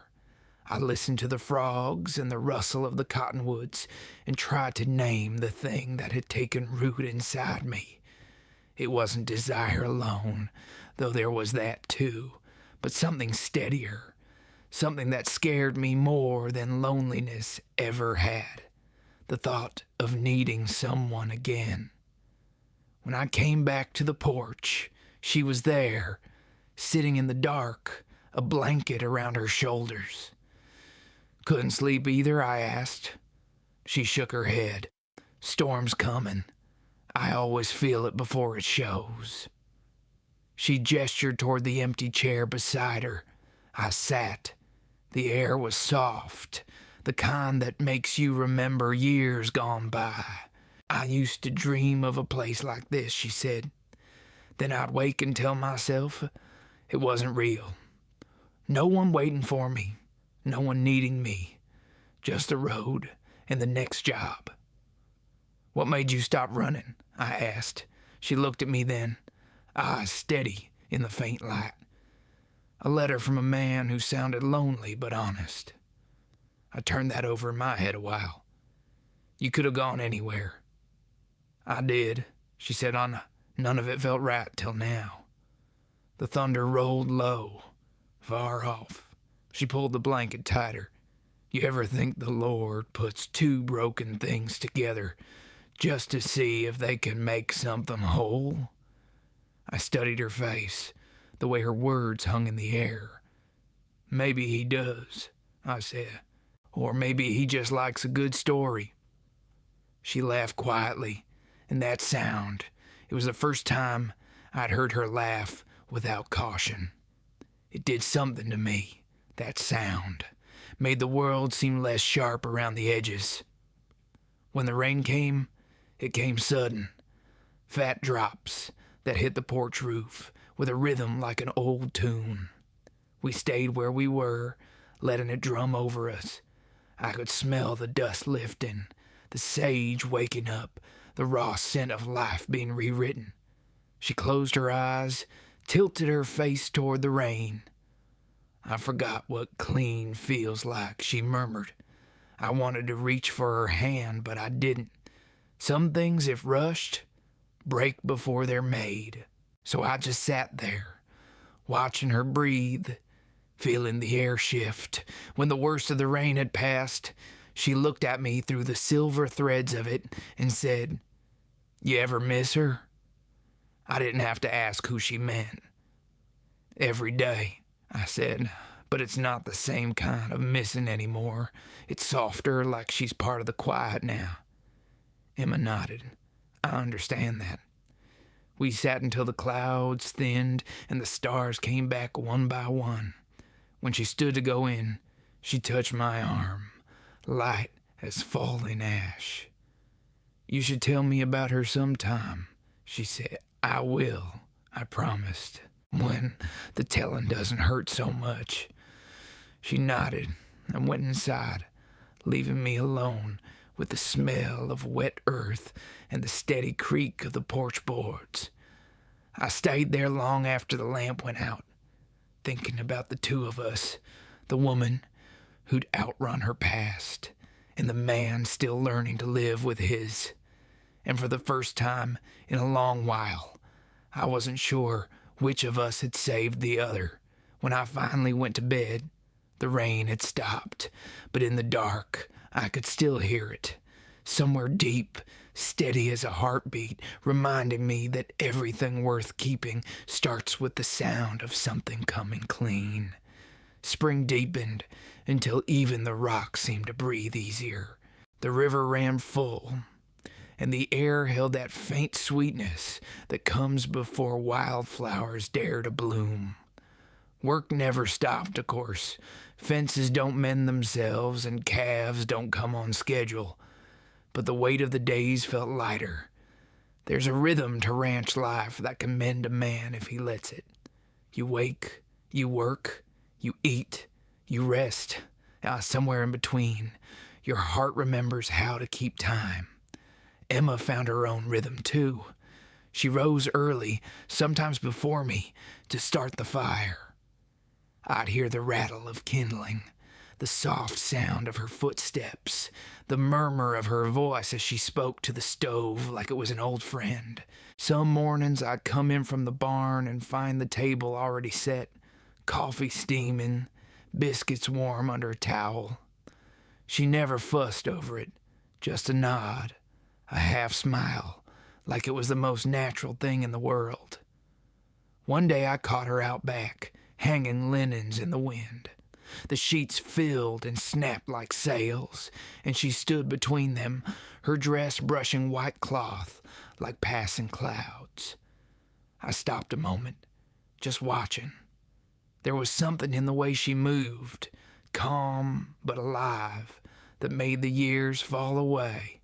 I listened to the frogs and the rustle of the cottonwoods and tried to name the thing that had taken root inside me. It wasn't desire alone, though there was that too, but something steadier, something that scared me more than loneliness ever had. The thought of needing someone again. When I came back to the porch, she was there, sitting in the dark, a blanket around her shoulders. Couldn't sleep either, I asked. She shook her head. Storm's coming. I always feel it before it shows. She gestured toward the empty chair beside her. I sat. The air was soft, the kind that makes you remember years gone by. I used to dream of a place like this, she said. Then I'd wake and tell myself it wasn't real. No one waiting for me, no one needing me, just the road and the next job. What made you stop running? I asked. She looked at me then, eyes steady in the faint light. A letter from a man who sounded lonely but honest. I turned that over in my head a while. You could have gone anywhere. I did, She said none of it felt right till now. The thunder rolled low, far off. She pulled the blanket tighter. You ever think the Lord puts two broken things together just to see if they can make something whole? I studied her face, the way her words hung in the air. Maybe he does, I said. Or maybe he just likes a good story. She laughed quietly, and that sound, it was the first time I'd heard her laugh without caution. It did something to me, that sound. Made the world seem less sharp around the edges. When the rain came, it came sudden. Fat drops that hit the porch roof with a rhythm like an old tune. We stayed where we were, letting it drum over us. I could smell the dust lifting, the sage waking up, the raw scent of life being rewritten. She closed her eyes, tilted her face toward the rain. I forgot what clean feels like, she murmured. I wanted to reach for her hand, but I didn't. Some things, if rushed, break before they're made. So I just sat there, watching her breathe, feeling the air shift. When the worst of the rain had passed, she looked at me through the silver threads of it and said, "You ever miss her?" I didn't have to ask who she meant. "Every day," I said, "but it's not the same kind of missing anymore. It's softer, like she's part of the quiet now." Emma nodded. "I understand that." We sat until the clouds thinned and the stars came back one by one. When she stood to go in, she touched my arm, light as falling ash. "You should tell me about her sometime," she said. "I will," I promised, "when the telling doesn't hurt so much." She nodded and went inside, leaving me alone with the smell of wet earth and the steady creak of the porch boards. I stayed there long after the lamp went out, thinking about the two of us, the woman who'd outrun her past, and the man still learning to live with his. And for the first time in a long while, I wasn't sure which of us had saved the other. When I finally went to bed, the rain had stopped, but in the dark, I could still hear it, somewhere deep, steady as a heartbeat, reminding me that everything worth keeping starts with the sound of something coming clean. Spring deepened until even the rocks seemed to breathe easier. The river ran full, and the air held that faint sweetness that comes before wildflowers dare to bloom. Work never stopped, of course. Fences don't mend themselves, and calves don't come on schedule. But the weight of the days felt lighter. There's a rhythm to ranch life that can mend a man if he lets it. You wake, you work, you eat, you rest. Somewhere in between, your heart remembers how to keep time. Emma found her own rhythm, too. She rose early, sometimes before me, to start the fire. I'd hear the rattle of kindling, the soft sound of her footsteps, the murmur of her voice as she spoke to the stove like it was an old friend. Some mornings I'd come in from the barn and find the table already set, coffee steaming, biscuits warm under a towel. She never fussed over it, just a nod, a half smile, like it was the most natural thing in the world. One day I caught her out back, hanging linens in the wind. The sheets filled and snapped like sails, and she stood between them, her dress brushing white cloth like passing clouds. I stopped a moment, just watching. There was something in the way she moved, calm but alive, that made the years fall away.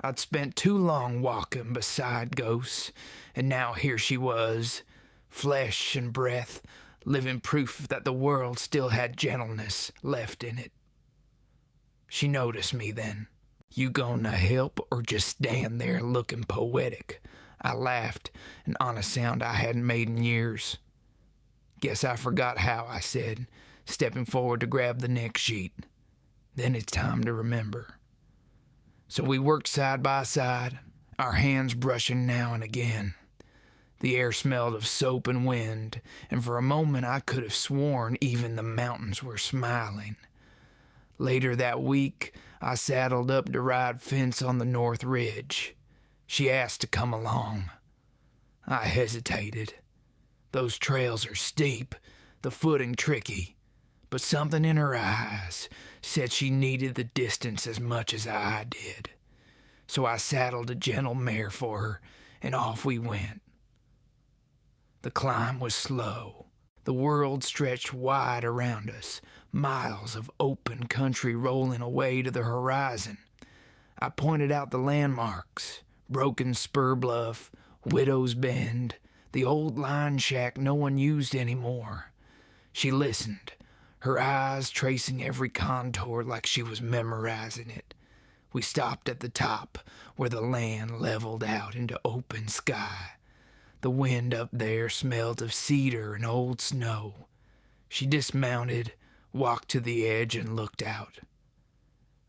I'd spent too long walking beside ghosts, and now here she was, flesh and breath, living proof that the world still had gentleness left in it. She noticed me then. "You gonna help or just stand there looking poetic?" I laughed, an honest sound I hadn't made in years. "Guess I forgot how," I said, stepping forward to grab the next sheet. "Then it's time to remember." So we worked side by side. our hands brushing now and again. The air smelled of soap and wind, and for a moment I could have sworn even the mountains were smiling. Later that week, I saddled up to ride fence on the North Ridge. She asked to come along. I hesitated. Those trails are steep, the footing tricky, but something in her eyes said she needed the distance as much as I did. So I saddled a gentle mare for her, and off we went. The climb was slow. The world stretched wide around us, miles of open country rolling away to the horizon. I pointed out the landmarks, Broken Spur Bluff, Widow's Bend, the old line shack no one used anymore. She listened, her eyes tracing every contour like she was memorizing it. We stopped at the top, where the land leveled out into open sky. The wind up there smelled of cedar and old snow. She dismounted, walked to the edge, and looked out.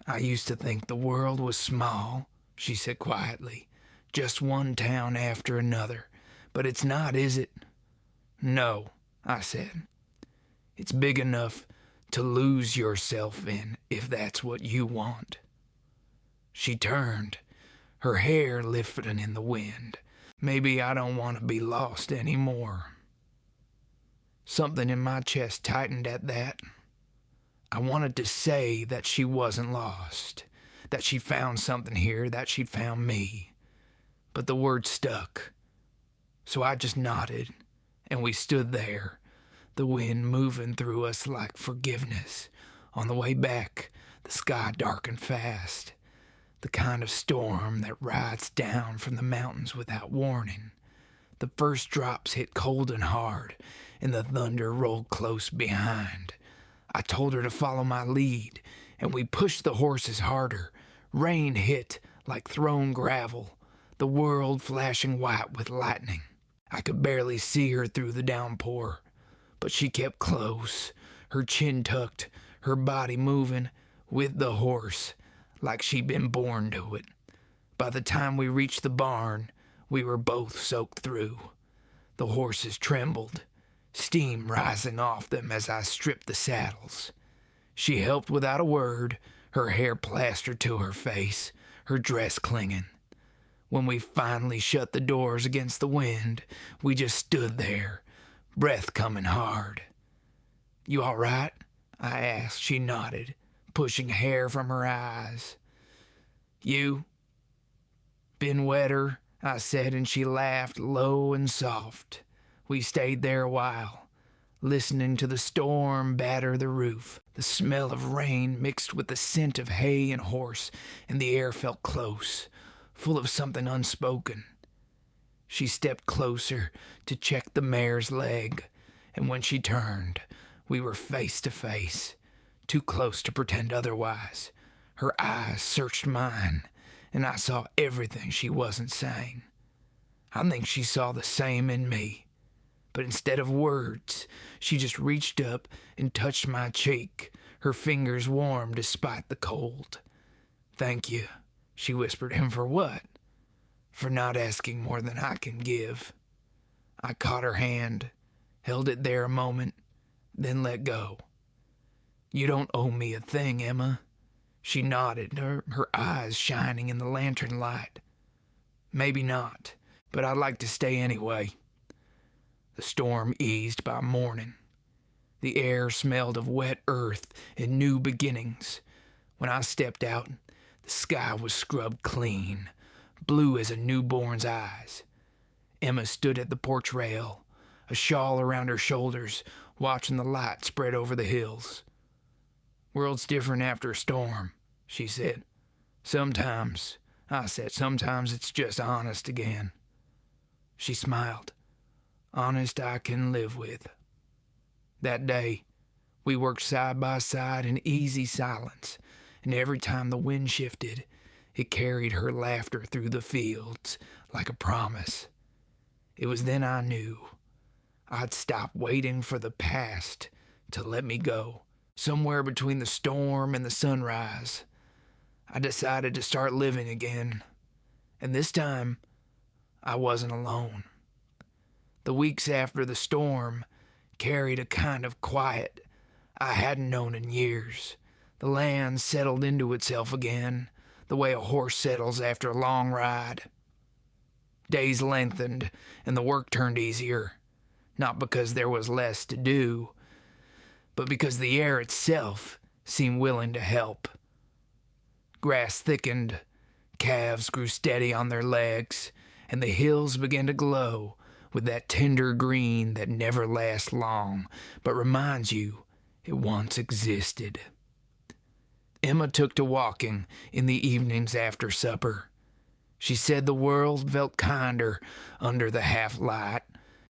I used to think the world was small, she said quietly, just one town after another. But it's not, is it? No, I said. It's big enough to lose yourself in if that's what you want. She turned, her hair lifting in the wind. Maybe I don't want to be lost anymore. Something in my chest tightened at that. I wanted to say that she wasn't lost, that she found something here, that she'd found me. But the word stuck. So I just nodded, and we stood there, the wind moving through us like forgiveness. On the way back, the sky darkened fast. The kind of storm that rides down from the mountains without warning. The first drops hit cold and hard, and the thunder rolled close behind. I told her to follow my lead, and we pushed the horses harder. Rain hit like thrown gravel, the world flashing white with lightning. I could barely see her through the downpour, but she kept close, her chin tucked, her body moving with the horse, like she'd been born to it. By the time we reached the barn, we were both soaked through. The horses trembled, steam rising off them as I stripped the saddles. She helped without a word, her hair plastered to her face, her dress clinging. When we finally shut the doors against the wind, we just stood there, breath coming hard. You all right? I asked. She nodded, pushing hair from her eyes. You? Been wetter, I said, and she laughed low and soft. We stayed there a while, listening to the storm batter the roof. The smell of rain mixed with the scent of hay and horse, and the air felt close, full of something unspoken. She stepped closer to check the mare's leg, and when she turned, we were face to face, too close to pretend otherwise. Her eyes searched mine, and I saw everything she wasn't saying. I think she saw the same in me, but instead of words, she just reached up and touched my cheek, her fingers warm despite the cold. Thank you, she whispered. And for what? For not asking more than I can give. I caught her hand, held it there a moment, then let go. You don't owe me a thing, Emma. She nodded, her eyes shining in the lantern light. Maybe not, but I'd like to stay anyway. The storm eased by morning. The air smelled of wet earth and new beginnings. When I stepped out, the sky was scrubbed clean, blue as a newborn's eyes. Emma stood at the porch rail, a shawl around her shoulders, watching the light spread over the hills. World's different after a storm, she said. Sometimes, I said, sometimes it's just honest again. She smiled. Honest I can live with. That day, we worked side by side in easy silence, and every time the wind shifted, it carried her laughter through the fields like a promise. It was then I knew I'd stop waiting for the past to let me go. Somewhere between the storm and the sunrise, I decided to start living again. And this time, I wasn't alone. The weeks after the storm carried a kind of quiet I hadn't known in years. The land settled into itself again, the way a horse settles after a long ride. Days lengthened, and the work turned easier, not because there was less to do, but because the air itself seemed willing to help. Grass thickened, calves grew steady on their legs, and the hills began to glow with that tender green that never lasts long, but reminds you it once existed. Emma took to walking in the evenings after supper. She said the world felt kinder under the half-light.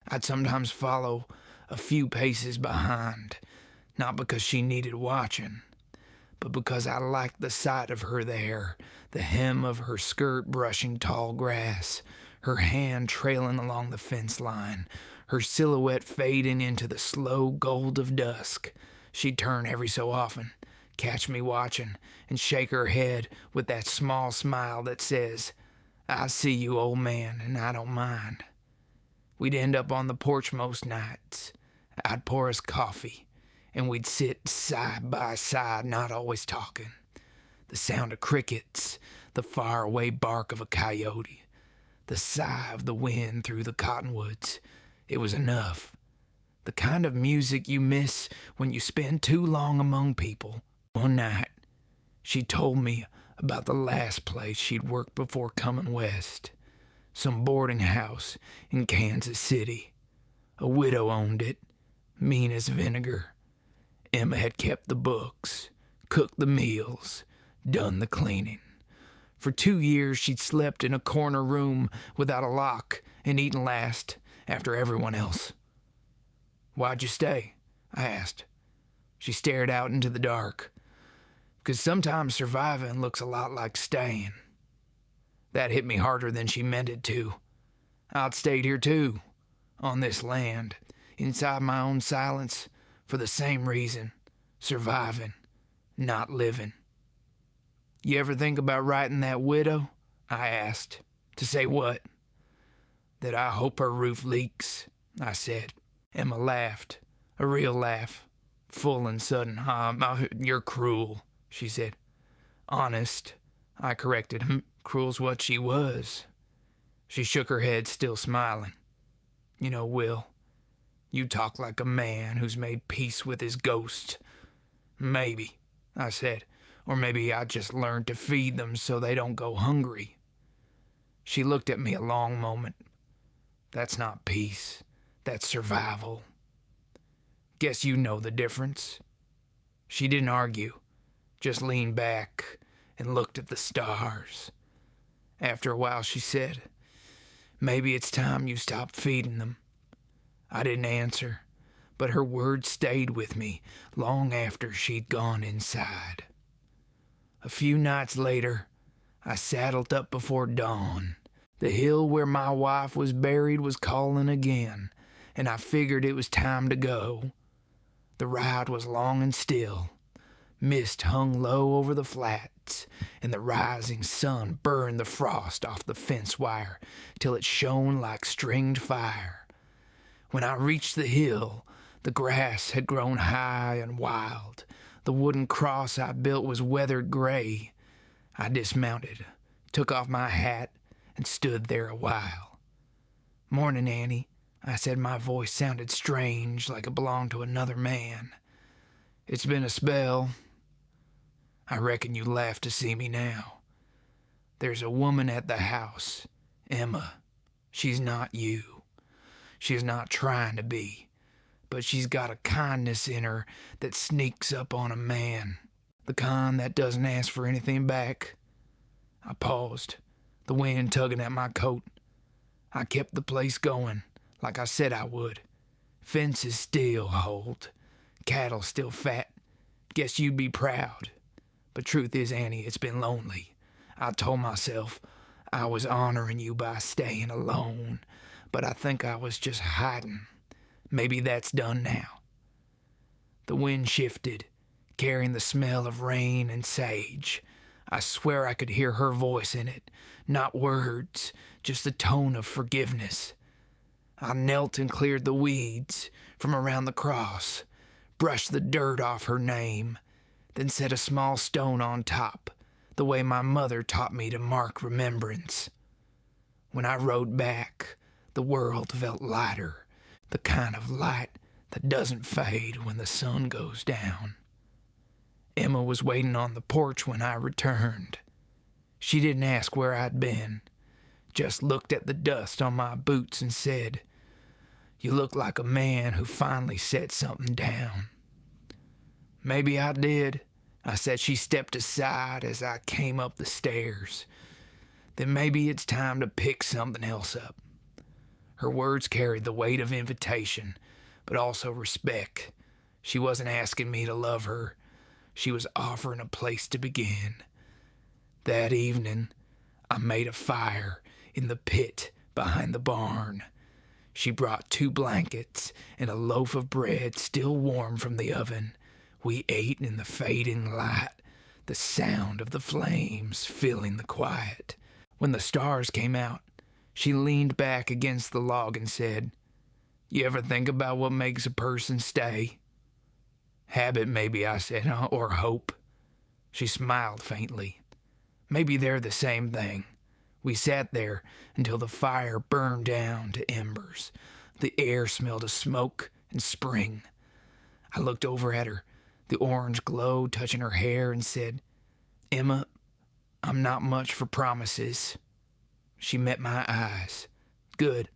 I'd sometimes follow a few paces behind, not because she needed watching, but because I liked the sight of her there, the hem of her skirt brushing tall grass, her hand trailing along the fence line, her silhouette fading into the slow gold of dusk. She'd turn every so often, catch me watching, and shake her head with that small smile that says, "I see you, old man, and I don't mind." We'd end up on the porch most nights. I'd pour us coffee, and we'd sit side by side, not always talking. The sound of crickets, the faraway bark of a coyote, the sigh of the wind through the cottonwoods. It was enough. The kind of music you miss when you spend too long among people. One night, she told me about the last place she'd worked before coming west. Some boarding house in Kansas City. A widow owned it, mean as vinegar. Emma had kept the books, cooked the meals, done the cleaning. For 2 years she'd slept in a corner room without a lock and eaten last after everyone else. "Why'd you stay?" I asked. She stared out into the dark. "'Cause sometimes surviving looks a lot like staying." That hit me harder than she meant it to. I'd stayed here too, on this land, inside my own silence, for the same reason, surviving, not living. "You ever think about writing that widow?" I asked. "To say what?" "That I hope her roof leaks," I said. Emma laughed, a real laugh, full and sudden. You're cruel," she said. "Honest," I corrected. Cruel's what she was." She shook her head, still smiling. "You know, Will, you talk like a man who's made peace with his ghost." "Maybe," I said. "Or maybe I just learned to feed them so they don't go hungry." She looked at me a long moment. "That's not peace. That's survival. Guess you know the difference." She didn't argue, just leaned back and looked at the stars. After a while she said, "Maybe it's time you stopped feeding them." I didn't answer, but her words stayed with me long after she'd gone inside. A few nights later, I saddled up before dawn. The hill where my wife was buried was calling again, and I figured it was time to go. The ride was long and still. Mist hung low over the flats, and the rising sun burned the frost off the fence wire till it shone like stringed fire. When I reached the hill, the grass had grown high and wild. The wooden cross I built was weathered gray. I dismounted, took off my hat, and stood there a while. "Morning, Annie," I said. My voice sounded strange, like it belonged to another man. "It's been a spell. I reckon you laugh to see me now. There's a woman at the house, Emma. She's not you. She's not trying to be, but she's got a kindness in her that sneaks up on a man, the kind that doesn't ask for anything back." I paused, the wind tugging at my coat. I kept the place going, like I said I would. Fences still hold, cattle still fat. Guess you'd be proud. But truth is, Annie, it's been lonely. I told myself I was honoring you by staying alone, but I think I was just hiding. Maybe that's done now. The wind shifted, carrying the smell of rain and sage. I swear I could hear her voice in it, not words, just the tone of forgiveness. I knelt and cleared the weeds from around the cross, brushed the dirt off her name, then set a small stone on top, the way my mother taught me to mark remembrance. When I rode back, the world felt lighter, the kind of light that doesn't fade when the sun goes down. Emma was waiting on the porch when I returned. She didn't ask where I'd been, just looked at the dust on my boots and said, "You look like a man who finally set something down." "Maybe I did," I said. She stepped aside as I came up the stairs. "Then maybe it's time to pick something else up." Her words carried the weight of invitation, but also respect. She wasn't asking me to love her. She was offering a place to begin. That evening, I made a fire in the pit behind the barn. She brought 2 blankets and a loaf of bread still warm from the oven. We ate in the fading light, the sound of the flames filling the quiet. When the stars came out, she leaned back against the log and said, "You ever think about what makes a person stay?" "Habit, maybe," I said, "or hope." She smiled faintly. "Maybe they're the same thing." We sat there until the fire burned down to embers. The air smelled of smoke and spring. I looked over at her, the orange glow touching her hair, and said, "Emma, I'm not much for promises." She met my eyes. "Good.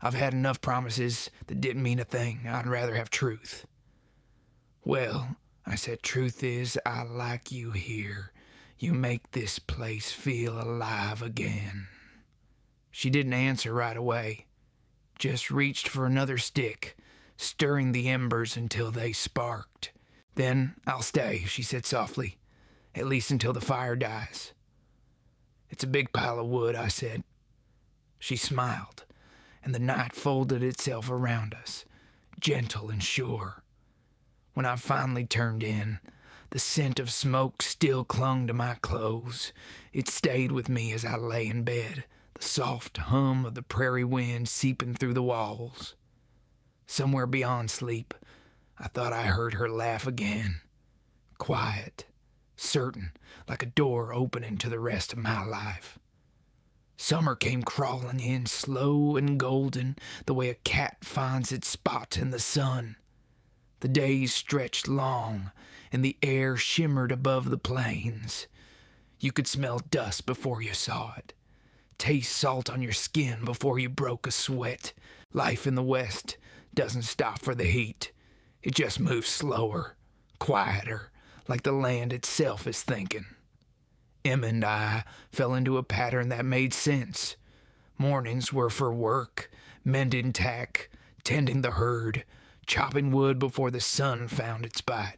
I've had enough promises that didn't mean a thing. I'd rather have truth." "Well," I said, "truth is, I like you here. You make this place feel alive again." She didn't answer right away, just reached for another stick, stirring the embers until they sparked. "Then I'll stay," she said softly, "at least until the fire dies." "It's a big pile of wood," I said. She smiled, and the night folded itself around us, gentle and sure. When I finally turned in, the scent of smoke still clung to my clothes. It stayed with me as I lay in bed, the soft hum of the prairie wind seeping through the walls. Somewhere beyond sleep, I thought I heard her laugh again. Quiet, certain, like a door opening to the rest of my life. Summer came crawling in, slow and golden, the way a cat finds its spot in the sun. The days stretched long, and the air shimmered above the plains. You could smell dust before you saw it, taste salt on your skin before you broke a sweat. Life in the West doesn't stop for the heat. It just moves slower, quieter, like the land itself is thinking. Emma and I fell into a pattern that made sense. Mornings were for work, mending tack, tending the herd, chopping wood before the sun found its bite.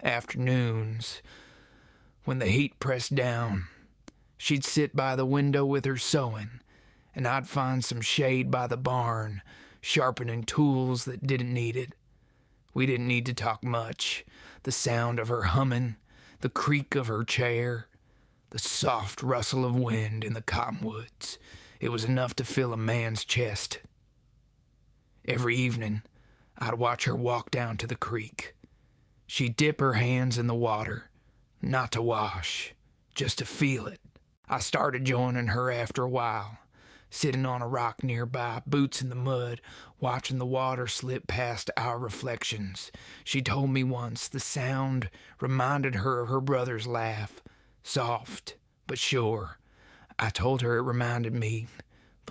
Afternoons, when the heat pressed down, she'd sit by the window with her sewing, and I'd find some shade by the barn, sharpening tools that didn't need it. We didn't need to talk much. The sound of her humming, the creak of her chair, the soft rustle of wind in the cottonwoods. It was enough to fill a man's chest. Every evening, I'd watch her walk down to the creek. She'd dip her hands in the water, not to wash, just to feel it. I started joining her after a while, sitting on a rock nearby, boots in the mud, watching the water slip past our reflections. She told me once the sound reminded her of her brother's laugh, soft but sure. I told her it reminded me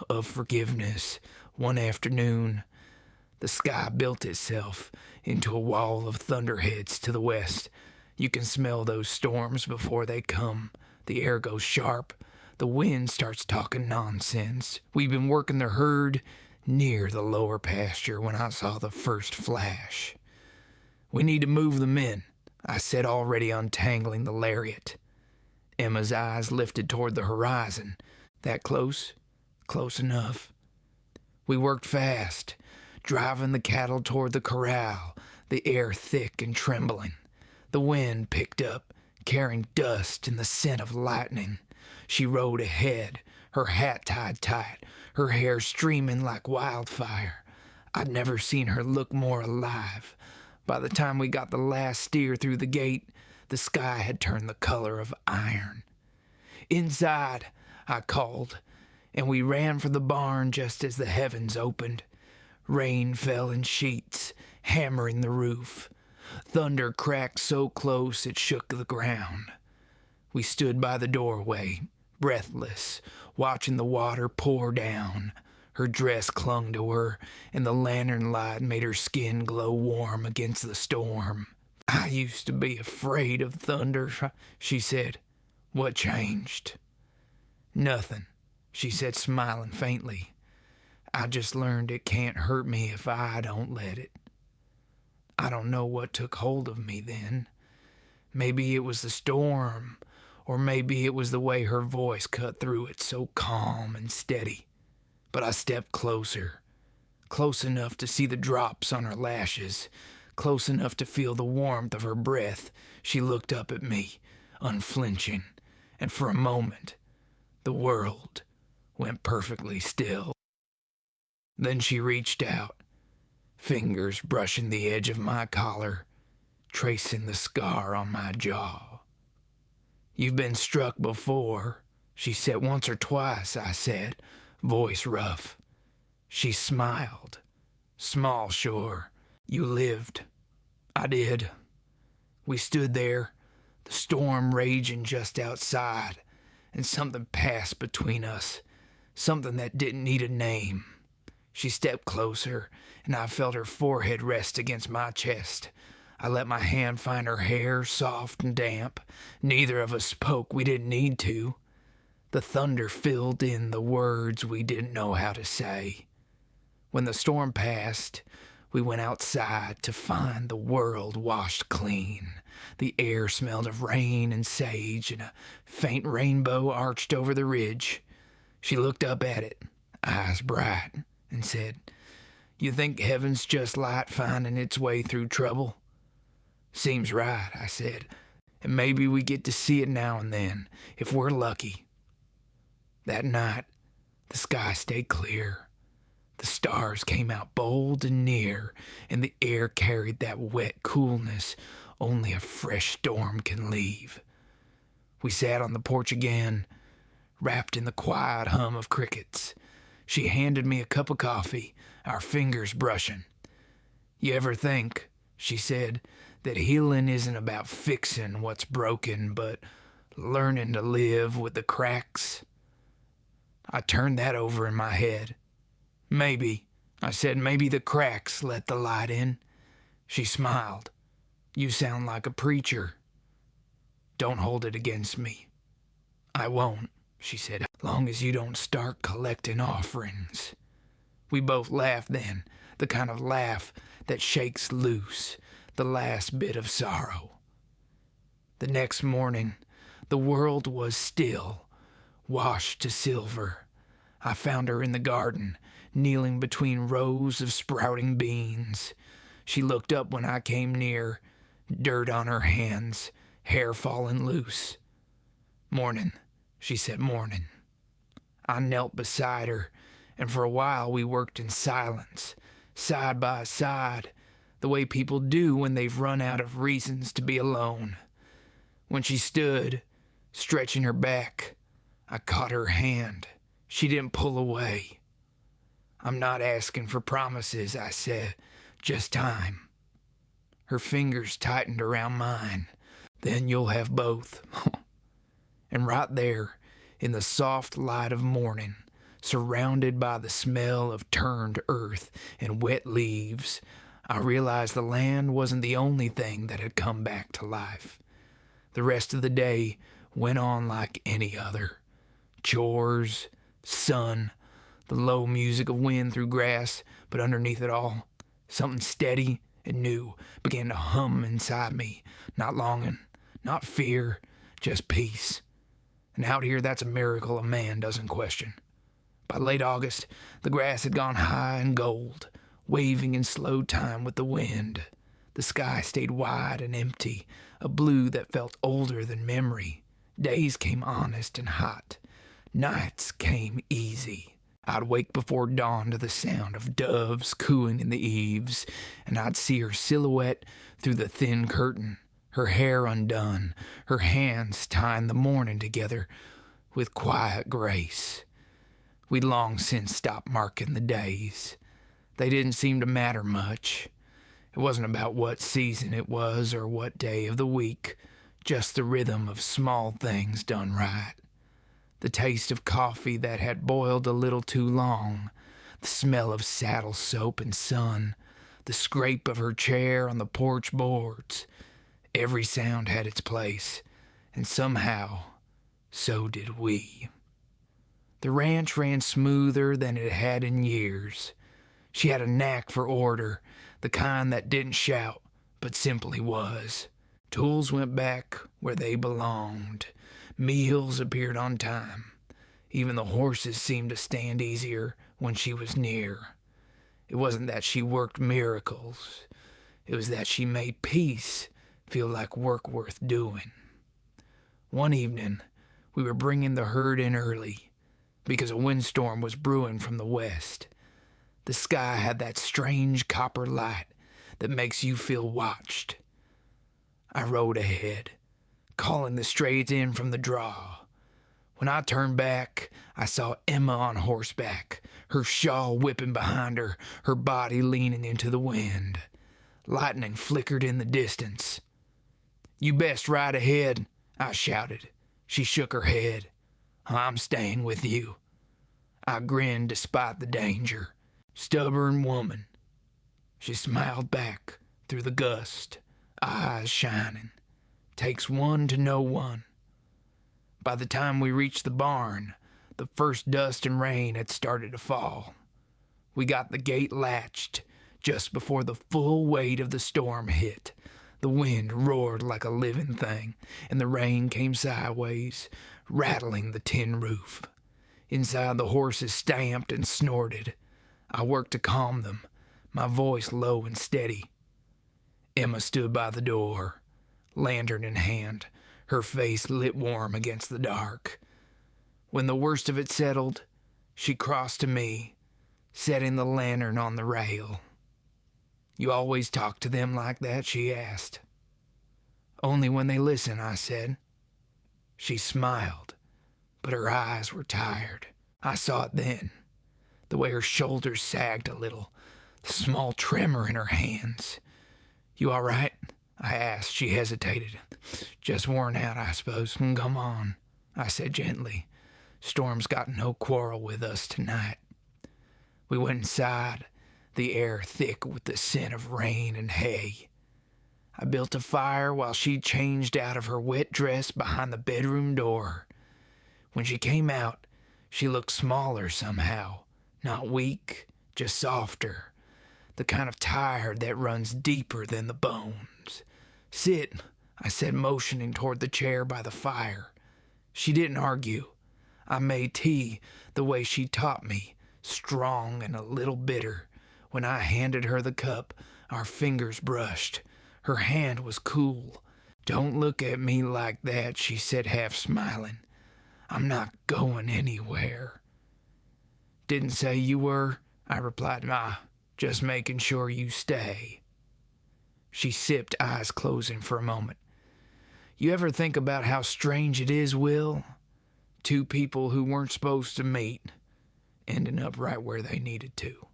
of forgiveness. One afternoon, the sky built itself into a wall of thunderheads to the west. You can smell those storms before they come. The air goes sharp. The wind starts talking nonsense. We've been working the herd near the lower pasture when I saw the first flash. "We need to move them in," I said, already untangling the lariat. Emma's eyes lifted toward the horizon. "That close?" "Close enough." We worked fast, driving the cattle toward the corral, the air thick and trembling. The wind picked up, carrying dust and the scent of lightning. She rode ahead, her hat tied tight, her hair streaming like wildfire. I'd never seen her look more alive. By the time we got the last steer through the gate, the sky had turned the color of iron. "Inside," I called, and we ran for the barn just as the heavens opened. Rain fell in sheets, hammering the roof. Thunder cracked so close it shook the ground. We stood by the doorway, breathless, watching the water pour down. Her dress clung to her, and the lantern light made her skin glow warm against the storm. "I used to be afraid of thunder," she said. "What changed?" "Nothing," she said, smiling faintly. "I just learned it can't hurt me if I don't let it." I don't know what took hold of me then. Maybe it was the storm, or maybe it was the way her voice cut through it so calm and steady. But I stepped closer, close enough to see the drops on her lashes, close enough to feel the warmth of her breath. She looked up at me, unflinching, and for a moment, the world went perfectly still. Then she reached out, fingers brushing the edge of my collar, tracing the scar on my jaw. "You've been struck before," she said. "Once or twice," I said, voice rough. She smiled. "Small, sure. You lived." I did. We stood there, the storm raging just outside, and something passed between us, something that didn't need a name. She stepped closer, and I felt her forehead rest against my chest. I let my hand find her hair, soft and damp. Neither of us spoke. We didn't need to. The thunder filled in the words we didn't know how to say. When the storm passed, we went outside to find the world washed clean. The air smelled of rain and sage, and a faint rainbow arched over the ridge. She looked up at it, eyes bright, and said, "You think heaven's just light finding its way through trouble?" "Seems right," I said, "and maybe we get to see it now and then, if we're lucky." That night, the sky stayed clear. The stars came out bold and near, and the air carried that wet coolness only a fresh storm can leave. We sat on the porch again, wrapped in the quiet hum of crickets. She handed me a cup of coffee, our fingers brushing. "You ever think," she said, "that healing isn't about fixing what's broken, but learning to live with the cracks?" I turned that over in my head. "Maybe," I said, "maybe the cracks let the light in." She smiled. "You sound like a preacher." "Don't hold it against me." "I won't," she said, "long as you don't start collecting offerings." We both laughed then, the kind of laugh that shakes loose the last bit of sorrow. The next morning, the world was still, washed to silver. I found her in the garden, kneeling between rows of sprouting beans. She looked up when I came near, dirt on her hands, hair falling loose. "Morning," she said, "morning." I knelt beside her, and for a while we worked in silence, side by side, the way people do when they've run out of reasons to be alone. When she stood, stretching her back, I caught her hand. She didn't pull away. "I'm not asking for promises," I said, "just time." Her fingers tightened around mine. "Then you'll have both." And right there, in the soft light of morning, surrounded by the smell of turned earth and wet leaves, I realized the land wasn't the only thing that had come back to life. The rest of the day went on like any other. Chores, sun, the low music of wind through grass, but underneath it all, something steady and new began to hum inside me. Not longing, not fear, just peace. And out here, that's a miracle a man doesn't question. By late August, the grass had gone high and gold, waving in slow time with the wind. The sky stayed wide and empty, a blue that felt older than memory. Days came honest and hot. Nights came easy. I'd wake before dawn to the sound of doves cooing in the eaves, and I'd see her silhouette through the thin curtain, her hair undone, her hands tying the morning together with quiet grace. We'd long since stopped marking the days. They didn't seem to matter much. It wasn't about what season it was or what day of the week, just the rhythm of small things done right. The taste of coffee that had boiled a little too long, the smell of saddle soap and sun, the scrape of her chair on the porch boards. Every sound had its place, and somehow, so did we. The ranch ran smoother than it had in years. She had a knack for order, the kind that didn't shout, but simply was. Tools went back where they belonged. Meals appeared on time. Even the horses seemed to stand easier when she was near. It wasn't that she worked miracles. It was that she made peace feel like work worth doing. One evening, we were bringing the herd in early because a windstorm was brewing from the west. The sky had that strange copper light that makes you feel watched. I rode ahead, calling the strays in from the draw. When I turned back, I saw Emma on horseback, her shawl whipping behind her, her body leaning into the wind. Lightning flickered in the distance. "You best ride ahead," I shouted. She shook her head. "I'm staying with you." I grinned despite the danger. "Stubborn woman." She smiled back through the gust, eyes shining. "Takes one to know one." By the time we reached the barn, the first dust and rain had started to fall. We got the gate latched just before the full weight of the storm hit. The wind roared like a living thing, and the rain came sideways, rattling the tin roof. Inside, the horses stamped and snorted. I worked to calm them, my voice low and steady. Emma stood by the door, lantern in hand, her face lit warm against the dark. When the worst of it settled, she crossed to me, setting the lantern on the rail. "You always talk to them like that?" she asked. "Only when they listen," I said. She smiled, but her eyes were tired. I saw it then, the way her shoulders sagged a little, the small tremor in her hands. "You all right?" I asked. She hesitated. "Just worn out, I suppose." "Come on," I said gently. "Storm's got no quarrel with us tonight." We went inside, the air thick with the scent of rain and hay. I built a fire while she changed out of her wet dress behind the bedroom door. When she came out, she looked smaller somehow, not weak, just softer, the kind of tired that runs deeper than the bones. "Sit," I said, motioning toward the chair by the fire. She didn't argue. I made tea the way she taught me, strong and a little bitter. When I handed her the cup, our fingers brushed. Her hand was cool. "Don't look at me like that," she said, half smiling. "I'm not going anywhere." "Didn't say you were," I replied. Just making sure you stay." She sipped, eyes closing for a moment. "You ever think about how strange it is, Will? Two people who weren't supposed to meet, ending up right where they needed to."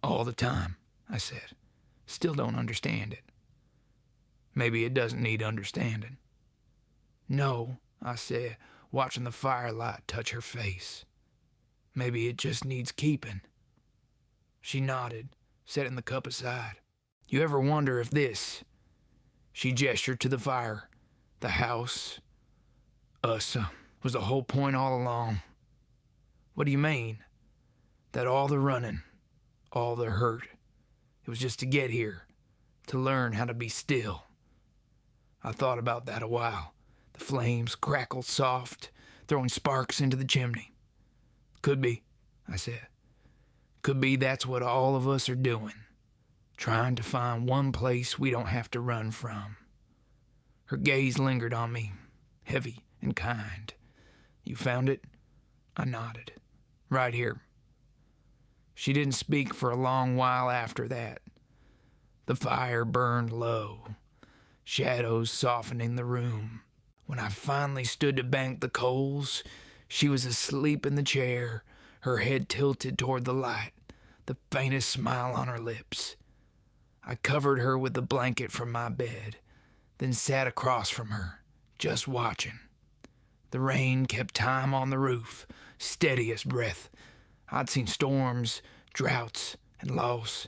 "All the time," I said. "Still don't understand it." "Maybe it doesn't need understanding." "No," I said, watching the firelight touch her face. "Maybe it just needs keeping." She nodded, setting the cup aside. "You ever wonder if this," she gestured to the fire, "the house, us, was the whole point all along?" "What do you mean?" "That all the running, all the hurt, it was just to get here, to learn how to be still." I thought about that a while. The flames crackled soft, throwing sparks into the chimney. "Could be," I said. "Could be that's what all of us are doing. trying to find one place we don't have to run from. Her gaze lingered on me, heavy and kind. You found it? I nodded. Right here. She didn't speak for a long while after that. The fire burned low, shadows softening the room. When I finally stood to bank the coals, she was asleep in the chair, her head tilted toward the light, the faintest smile on her lips. I covered her with the blanket from my bed, then sat across from her, just watching. The rain kept time on the roof, steady as breath. I'd seen storms, droughts, and loss.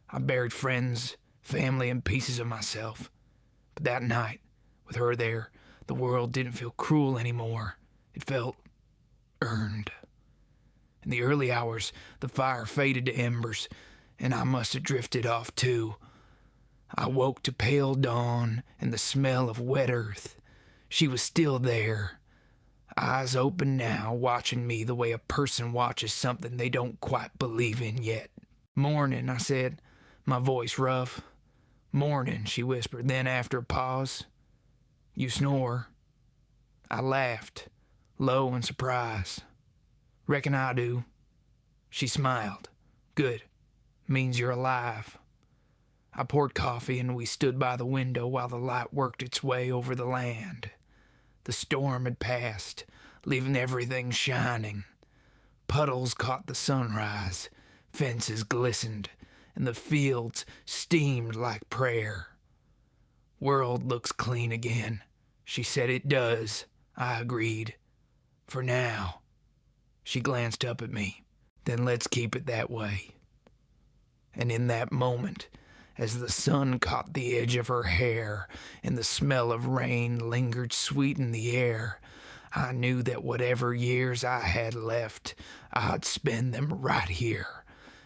I buried friends, family, and pieces of myself. But that night, with her there, the world didn't feel cruel anymore. It felt earned. In the early hours, the fire faded to embers, and I must have drifted off too. I woke to pale dawn and the smell of wet earth. She was still there, eyes open now, watching me the way a person watches something they don't quite believe in yet. Morning, I said, my voice rough. Morning, she whispered, then after a pause, you snore. I laughed, low in surprise. Reckon I do. She smiled. Good. Means you're alive. I poured coffee and we stood by the window while the light worked its way over the land. The storm had passed, leaving everything shining. Puddles caught the sunrise, fences glistened, and the fields steamed like prayer. World looks clean again. She said it does. I agreed. For now. She glanced up at me. Then let's keep it that way. And in that moment, as the sun caught the edge of her hair and the smell of rain lingered sweet in the air, I knew that whatever years I had left, I'd spend them right here,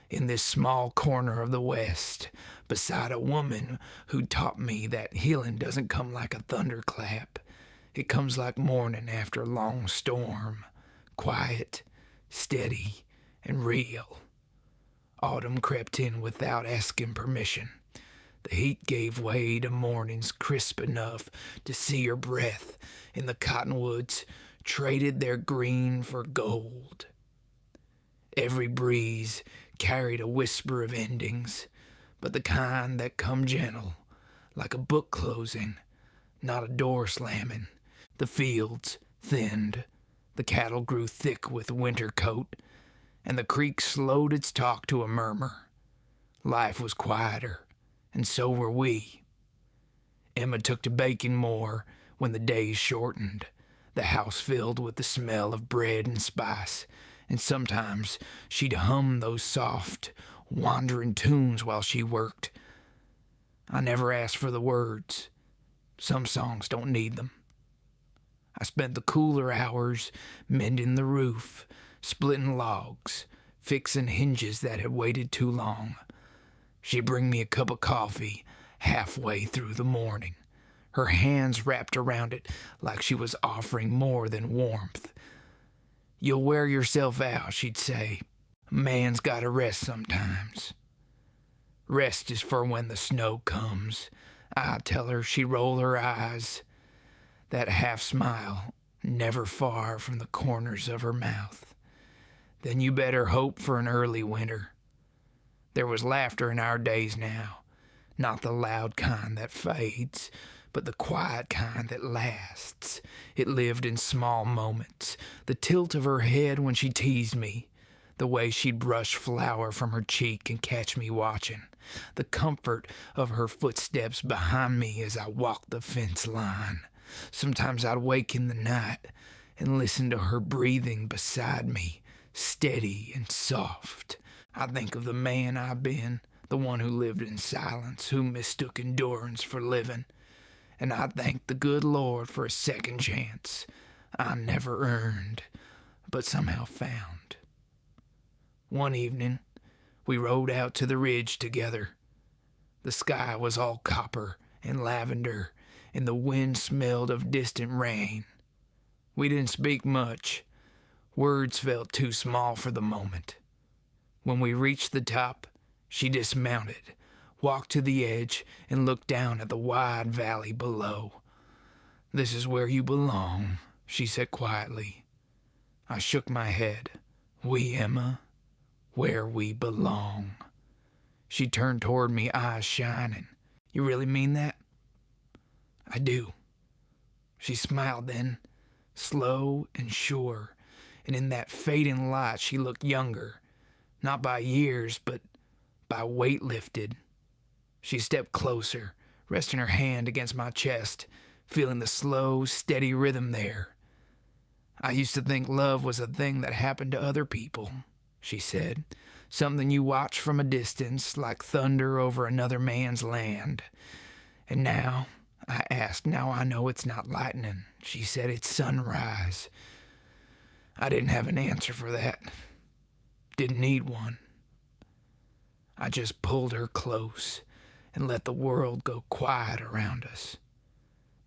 in this small corner of the West, beside a woman who taught me that healing doesn't come like a thunderclap. It comes like morning after a long storm, quiet, steady, and real. Autumn crept in without asking permission. The heat gave way to mornings crisp enough to see her breath, and the cottonwoods traded their green for gold. Every breeze carried a whisper of endings, but the kind that come gentle, like a book closing, not a door slamming. The fields thinned, the cattle grew thick with winter coat, and the creek slowed its talk to a murmur. Life was quieter, and so were we. Emma took to baking more when the days shortened, the house filled with the smell of bread and spice, and sometimes she'd hum those soft, wandering tunes while she worked. I never asked for the words. Some songs don't need them. I spent the cooler hours mending the roof, splitting logs, fixing hinges that had waited too long. She'd bring me a cup of coffee halfway through the morning, her hands wrapped around it like she was offering more than warmth. You'll wear yourself out, she'd say. A man's gotta rest sometimes. Rest is for when the snow comes, I'd tell her. She'd roll her eyes, that half smile never far from the corners of her mouth. Then you better hope for an early winter. There was laughter in our days now, not the loud kind that fades, but the quiet kind that lasts. It lived in small moments, the tilt of her head when she teased me, the way she'd brush flour from her cheek and catch me watching, the comfort of her footsteps behind me as I walked the fence line. Sometimes I'd wake in the night and listen to her breathing beside me, steady and soft. I think of the man I've been, the one who lived in silence, who mistook endurance for living. And I thank the good Lord for a second chance I never earned, but somehow found. One evening, we rode out to the ridge together. The sky was all copper and lavender, and the wind smelled of distant rain. We didn't speak much. Words felt too small for the moment. When we reached the top, she dismounted, walked to the edge, and looked down at the wide valley below. "This is where you belong," she said quietly. I shook my head. "We, Emma, where we belong." She turned toward me, eyes shining. "You really mean that?" "I do." She smiled then, slow and sure, and in that fading light she looked younger, not by years, but by weight lifted. She stepped closer, resting her hand against my chest, feeling the slow, steady rhythm there. "I used to think love was a thing that happened to other people," she said. "Something you watch from a distance, like thunder over another man's land. And now," I asked, "now I know it's not lightning." She said, "It's sunrise." I didn't have an answer for that. Didn't need one. I just pulled her close and let the world go quiet around us.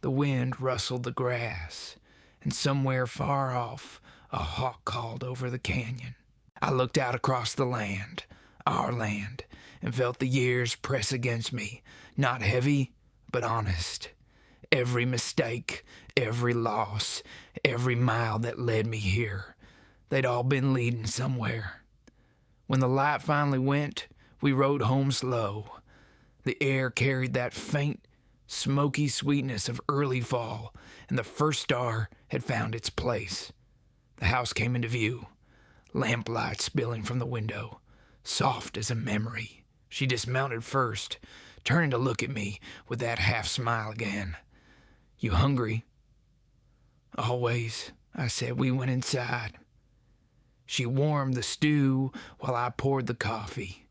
The wind rustled the grass, and somewhere far off a hawk called over the canyon. I looked out across the land, our land, and felt the years press against me, not heavy, but honest. Every mistake, every loss, every mile that led me here, they'd all been leading somewhere. When the light finally went, we rode home slow. The air carried that faint, smoky sweetness of early fall, and the first star had found its place. The house came into view, lamplight spilling from the window, soft as a memory. She dismounted first, turning to look at me with that half smile again. "You hungry?" "Always," I said. We went inside. She warmed the stew while I poured the coffee.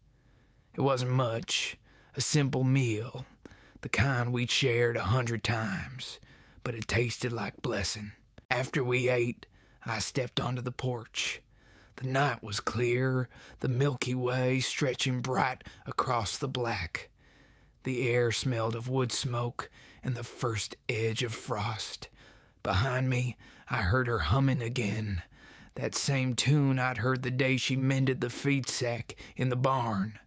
It wasn't much, a simple meal, the kind we'd shared 100 times, but it tasted like blessing. After we ate, I stepped onto the porch. The night was clear, the Milky Way stretching bright across the black. The air smelled of wood smoke and the first edge of frost. Behind me, I heard her humming again, that same tune I'd heard the day she mended the feed sack in the barn.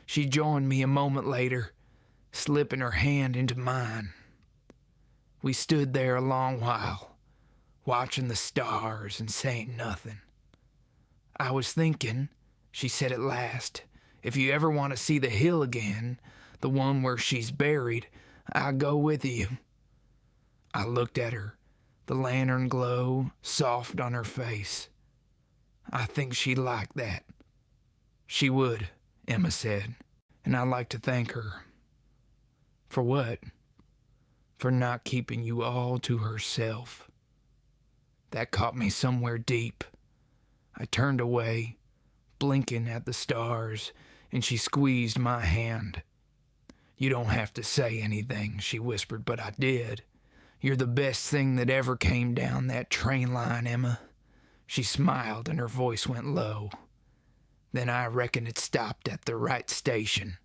She joined me a moment later, slipping her hand into mine. We stood there a long while, watching the stars and saying nothing. "I was thinking," she said at last, "if you ever want to see the hill again, the one where she's buried, I'll go with you." I looked at her, the lantern glow soft on her face. "I think she'd like that." "She would," Emma said, "and I'd like to thank her." "For what?" "For not keeping you all to herself." That caught me somewhere deep. I turned away, blinking at the stars, and she squeezed my hand. "You don't have to say anything," she whispered, but I did. "You're the best thing that ever came down that train line, Emma." She smiled and her voice went low. "Then I reckon it stopped at the right station."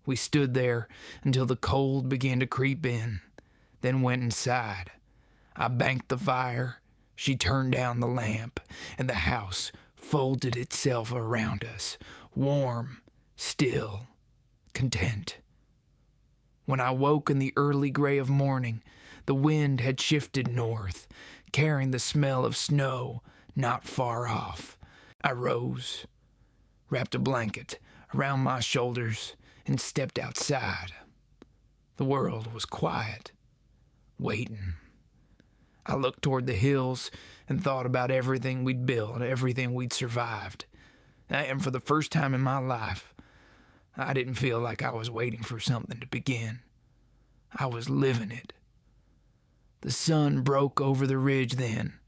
We stood there until the cold began to creep in, then went inside. I banked the fire, she turned down the lamp, and the house folded itself around us, warm, still, content. When I woke in the early gray of morning, the wind had shifted north, carrying the smell of snow not far off. I rose, wrapped a blanket around my shoulders, and stepped outside. The world was quiet, waiting. I looked toward the hills and thought about everything we'd built, everything we'd survived. And for the first time in my life, I didn't feel like I was waiting for something to begin. I was living it. The sun broke over the ridge then,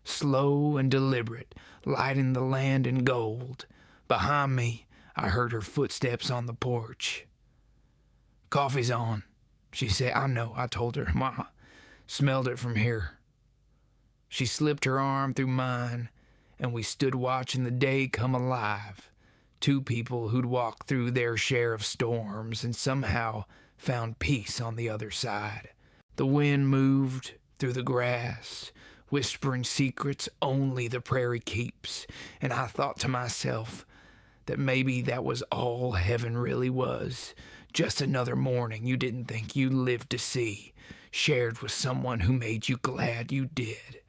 slow and deliberate, lighting the land in gold. Behind me, I heard her footsteps on the porch. "Coffee's on," she said. "I know," I told her. "Ma, smelled it from here." She slipped her arm through mine, and we stood watching the day come alive. Two people who'd walked through their share of storms and somehow found peace on the other side. The wind moved through the grass, whispering secrets only the prairie keeps, and I thought to myself, that maybe that was all heaven really was. Just another morning you didn't think you lived to see, shared with someone who made you glad you did.